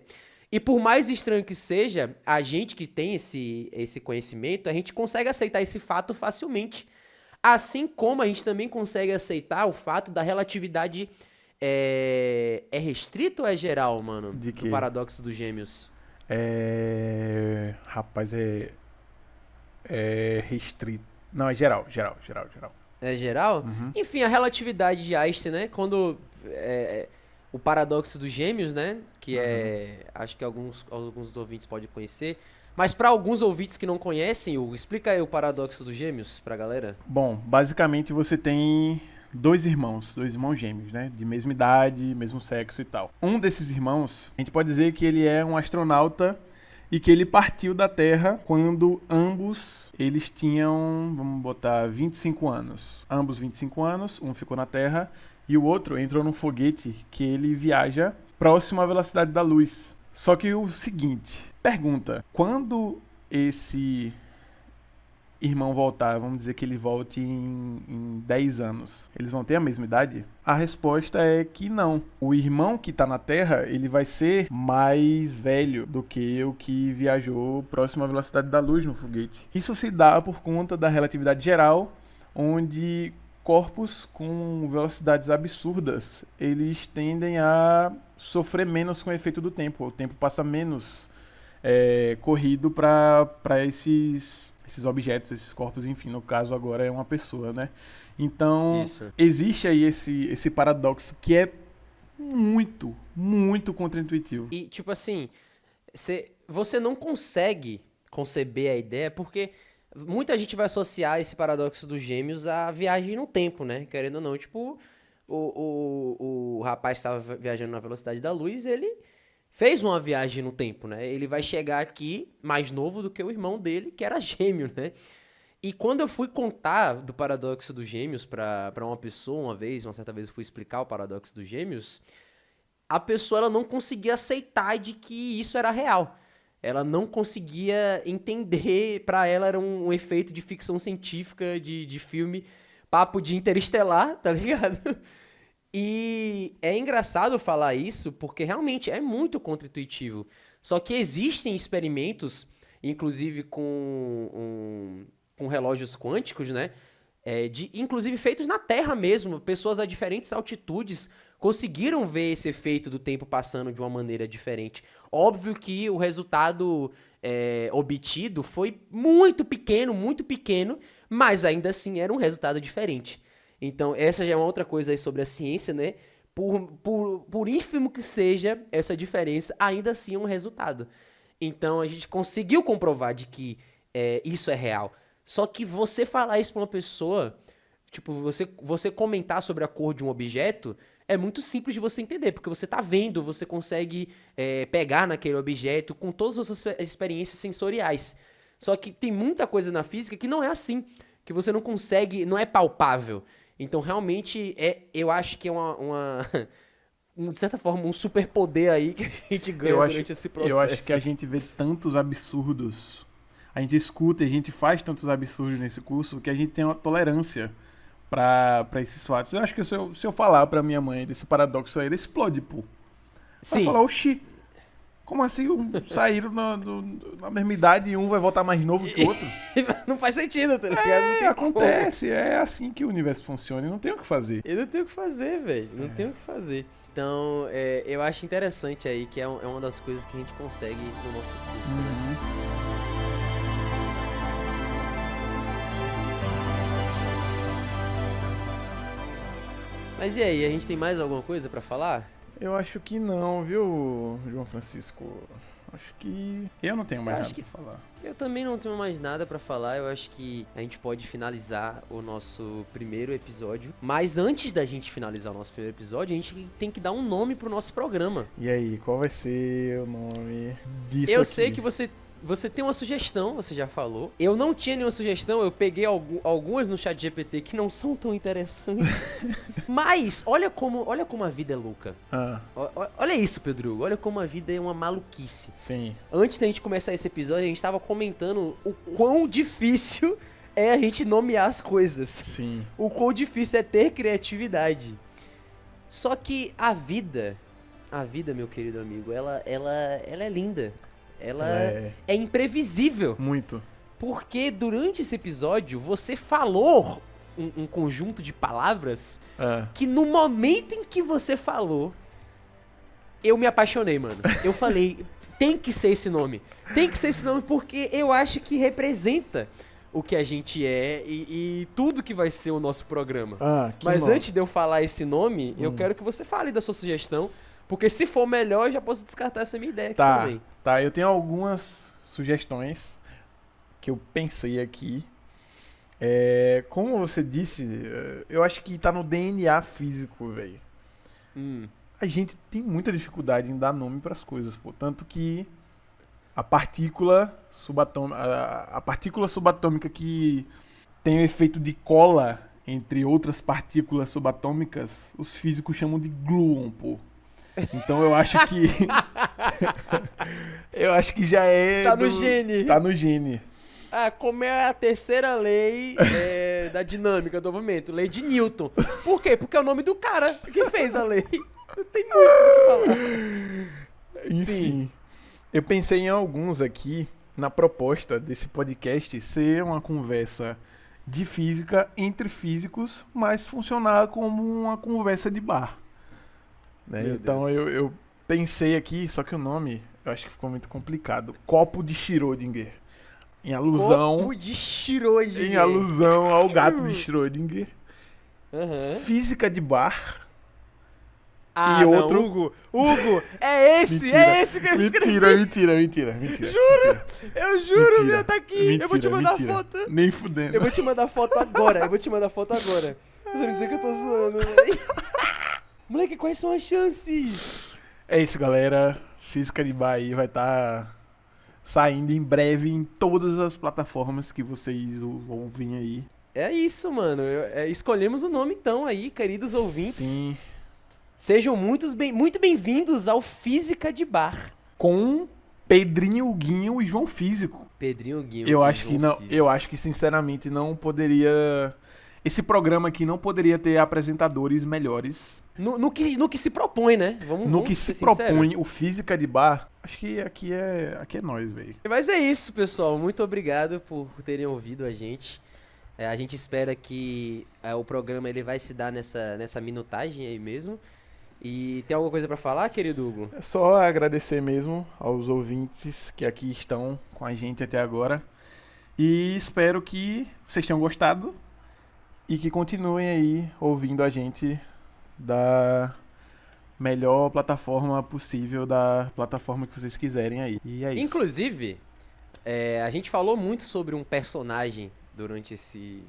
E por mais estranho que seja, a gente que tem esse conhecimento, a gente consegue aceitar esse fato facilmente. Assim como a gente também consegue aceitar o fato da relatividade. É restrito ou é geral, mano? De Do quê? paradoxo dos gêmeos. Rapaz, é restrito. Não, é geral. É geral? Uhum. Enfim, a relatividade de Einstein, né? Quando. O paradoxo dos gêmeos, né? Que acho que alguns ouvintes podem conhecer. Mas para alguns ouvintes que não conhecem, Hugo, explica aí o paradoxo dos gêmeos pra galera. Bom, basicamente você tem dois irmãos gêmeos, né? De mesma idade, mesmo sexo e tal. Um desses irmãos, a gente pode dizer que ele é um astronauta e que ele partiu da Terra quando ambos eles tinham, vamos botar, 25 anos. Ambos 25 anos, um ficou na Terra e o outro entrou num foguete que ele viaja próximo à velocidade da luz. Só que o seguinte, pergunta, quando esse irmão voltar, vamos dizer que ele volte em 10 anos, eles vão ter a mesma idade? A resposta é que não. O irmão que tá na Terra, ele vai ser mais velho do que o que viajou próximo à velocidade da luz no foguete. Isso se dá por conta da relatividade geral, onde corpos com velocidades absurdas, eles tendem a sofrer menos com o efeito do tempo. O tempo passa menos corrido para esses objetos, esses corpos, enfim, no caso agora é uma pessoa, né? Então, existe aí esse paradoxo que é muito, muito contraintuitivo. E, tipo assim, você não consegue conceber a ideia porque muita gente vai associar esse paradoxo dos gêmeos à viagem no tempo, né? Querendo ou não, tipo, o rapaz estava viajando na velocidade da luz, ele fez uma viagem no tempo, né? Ele vai chegar aqui mais novo do que o irmão dele, que era gêmeo, né? E quando eu fui contar do paradoxo dos gêmeos pra uma pessoa uma certa vez eu fui explicar o paradoxo dos gêmeos, a pessoa ela não conseguia aceitar de que isso era real. Ela não conseguia entender, pra ela era um efeito de ficção científica, de filme, papo de Interestelar, tá ligado? E é engraçado falar isso porque realmente é muito contraintuitivo. Só que existem experimentos, inclusive com relógios quânticos, né? Inclusive feitos na Terra mesmo. Pessoas a diferentes altitudes conseguiram ver esse efeito do tempo passando de uma maneira diferente. Óbvio que o resultado obtido foi muito pequeno, mas ainda assim era um resultado diferente. Então, essa já é uma outra coisa aí sobre a ciência, né? Por ínfimo que seja essa diferença, ainda assim é um resultado. Então, a gente conseguiu comprovar de que isso é real. Só que você falar isso pra uma pessoa, tipo, você comentar sobre a cor de um objeto, é muito simples de você entender, porque você tá vendo, você consegue pegar naquele objeto com todas as suas experiências sensoriais. Só que tem muita coisa na física que não é assim, que você não consegue, não é palpável. Então, realmente, eu acho que é de certa forma, um superpoder aí que a gente ganha durante esse processo. Eu acho que a gente vê tantos absurdos, a gente escuta e a gente faz tantos absurdos nesse curso que a gente tem uma tolerância pra esses fatos. Eu acho que se eu falar pra minha mãe desse paradoxo aí, ele explode, pô. Sim. Ela fala, oxi, como assim saíram na mesma idade e um vai voltar mais novo que o outro? Não faz sentido, tá ligado? Acontece, é assim que o universo funciona e não tem o que fazer. Eu não tenho o que fazer, velho. Não tenho o que fazer. Então, eu acho interessante aí que é uma das coisas que a gente consegue no nosso curso, né? Mas e aí, a gente tem mais alguma coisa pra falar? Eu acho que não, viu, João Francisco? Acho que eu não tenho mais nada pra falar. Eu também não tenho mais nada pra falar. Eu acho que a gente pode finalizar o nosso primeiro episódio. Mas antes da gente finalizar o nosso primeiro episódio, a gente tem que dar um nome pro nosso programa. E aí, qual vai ser o nome disso Eu aqui? sei que você tem uma sugestão, você já falou. Eu não tinha nenhuma sugestão, eu peguei algumas no chat GPT que não são tão interessantes. Mas, olha como a vida é louca. Olha isso, Pedro. Olha como a vida é uma maluquice. Sim. Antes da gente começar esse episódio, a gente tava comentando o quão difícil é a gente nomear as coisas. Sim. O quão difícil é ter criatividade. Só que a vida, meu querido amigo, ela é linda. Ela é imprevisível. Muito. Porque durante esse episódio, você falou um conjunto de palavras que no momento em que você falou, eu me apaixonei, mano. Eu falei, tem que ser esse nome. Tem que ser esse nome porque eu acho que representa o que a gente é e tudo que vai ser o nosso programa. Mas antes de eu falar esse nome, eu quero que você fale da sua sugestão. Porque se for melhor, eu já posso descartar essa minha ideia aqui também. Tá, eu tenho algumas sugestões que eu pensei aqui. Como você disse, eu acho que tá no DNA físico, velho. A gente tem muita dificuldade em dar nome pras coisas, pô. Tanto que a partícula subatômica que tem o efeito de cola entre outras partículas subatômicas, os físicos chamam de gluon, pô. Então eu acho que já é Tá no gene. Tá no gene. Como é a terceira lei da dinâmica do movimento, lei de Newton. Por quê? Porque é o nome do cara que fez a lei. Não tem muito o que falar. Enfim, sim. Eu pensei em alguns aqui na proposta desse podcast ser uma conversa de física entre físicos, mas funcionar como uma conversa de bar. Né? Meu Então Deus. eu pensei aqui, só que o nome eu acho que ficou muito complicado. Copo de Schrödinger. Em alusão, Copo de Schrödinger. em alusão ao gato de Schrödinger. Aham. Física de bar. Ah, E não, outro- Hugo, é esse que eu escrevi. Mentira. Juro, eu juro, Mentira. meu, tá aqui. Eu vou te mandar Mentira. foto. Nem fudendo. Eu vou te mandar foto agora. Você não dizer que eu tô zoando, velho. Moleque, quais são as chances? É isso, galera. Física de bar aí vai estar saindo em breve em todas as plataformas que vocês ouvem aí. É isso, mano. Escolhemos o nome então aí, queridos ouvintes. Sim. Sejam muito bem-vindos ao Física de Bar. Com Pedrinho, Guinho e João Físico. Pedrinho Guinho. Eu e acho que João não, Físico. eu acho que sinceramente não poderia. Esse programa aqui não poderia ter apresentadores melhores. No que se propõe, né? No Vamos que ser se sinceros. propõe o Física de Bar. Acho que aqui é nós, velho. Mas é isso, pessoal. Muito obrigado por terem ouvido a gente. A gente espera que o programa ele vai se dar nessa minutagem aí mesmo. E tem alguma coisa pra falar, querido Hugo? É só agradecer mesmo aos ouvintes que aqui estão com a gente até agora. E espero que vocês tenham gostado e que continuem aí ouvindo a gente da melhor plataforma possível, da plataforma que vocês quiserem aí. E é isso. Inclusive, a gente falou muito sobre um personagem durante esse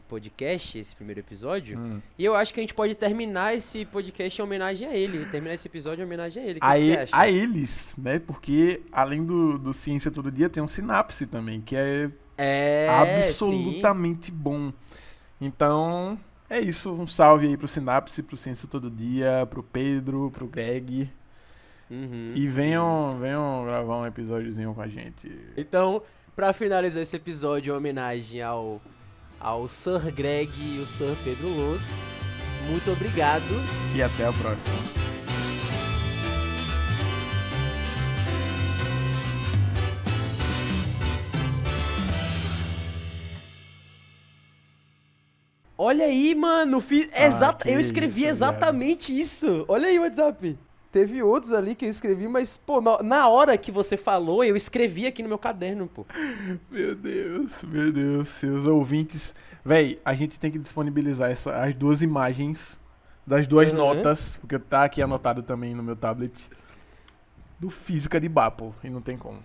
podcast, esse primeiro episódio. E eu acho que a gente pode terminar esse podcast em homenagem a ele. Terminar esse episódio em homenagem a ele. O que você acha? A eles, né? Porque além do Ciência Todo Dia, tem um Sinapse também, que é absolutamente bom. Então, é isso. Um salve aí pro Sinapse, pro Ciência Todo Dia, pro Pedro, pro Greg. E venham gravar um episódiozinho com a gente. Então, pra finalizar esse episódio em homenagem ao Sir Greg e o Sir Pedro Luz, muito obrigado. E até a próxima. Olha aí, mano, eu escrevi isso, exatamente isso. Olha aí o WhatsApp. Teve outros ali que eu escrevi, mas, pô, na hora que você falou, eu escrevi aqui no meu caderno, pô. Meu Deus, seus ouvintes. Véi, a gente tem que disponibilizar as duas imagens das duas notas, porque tá aqui anotado também no meu tablet, do Física de Bar, pô, e não tem como.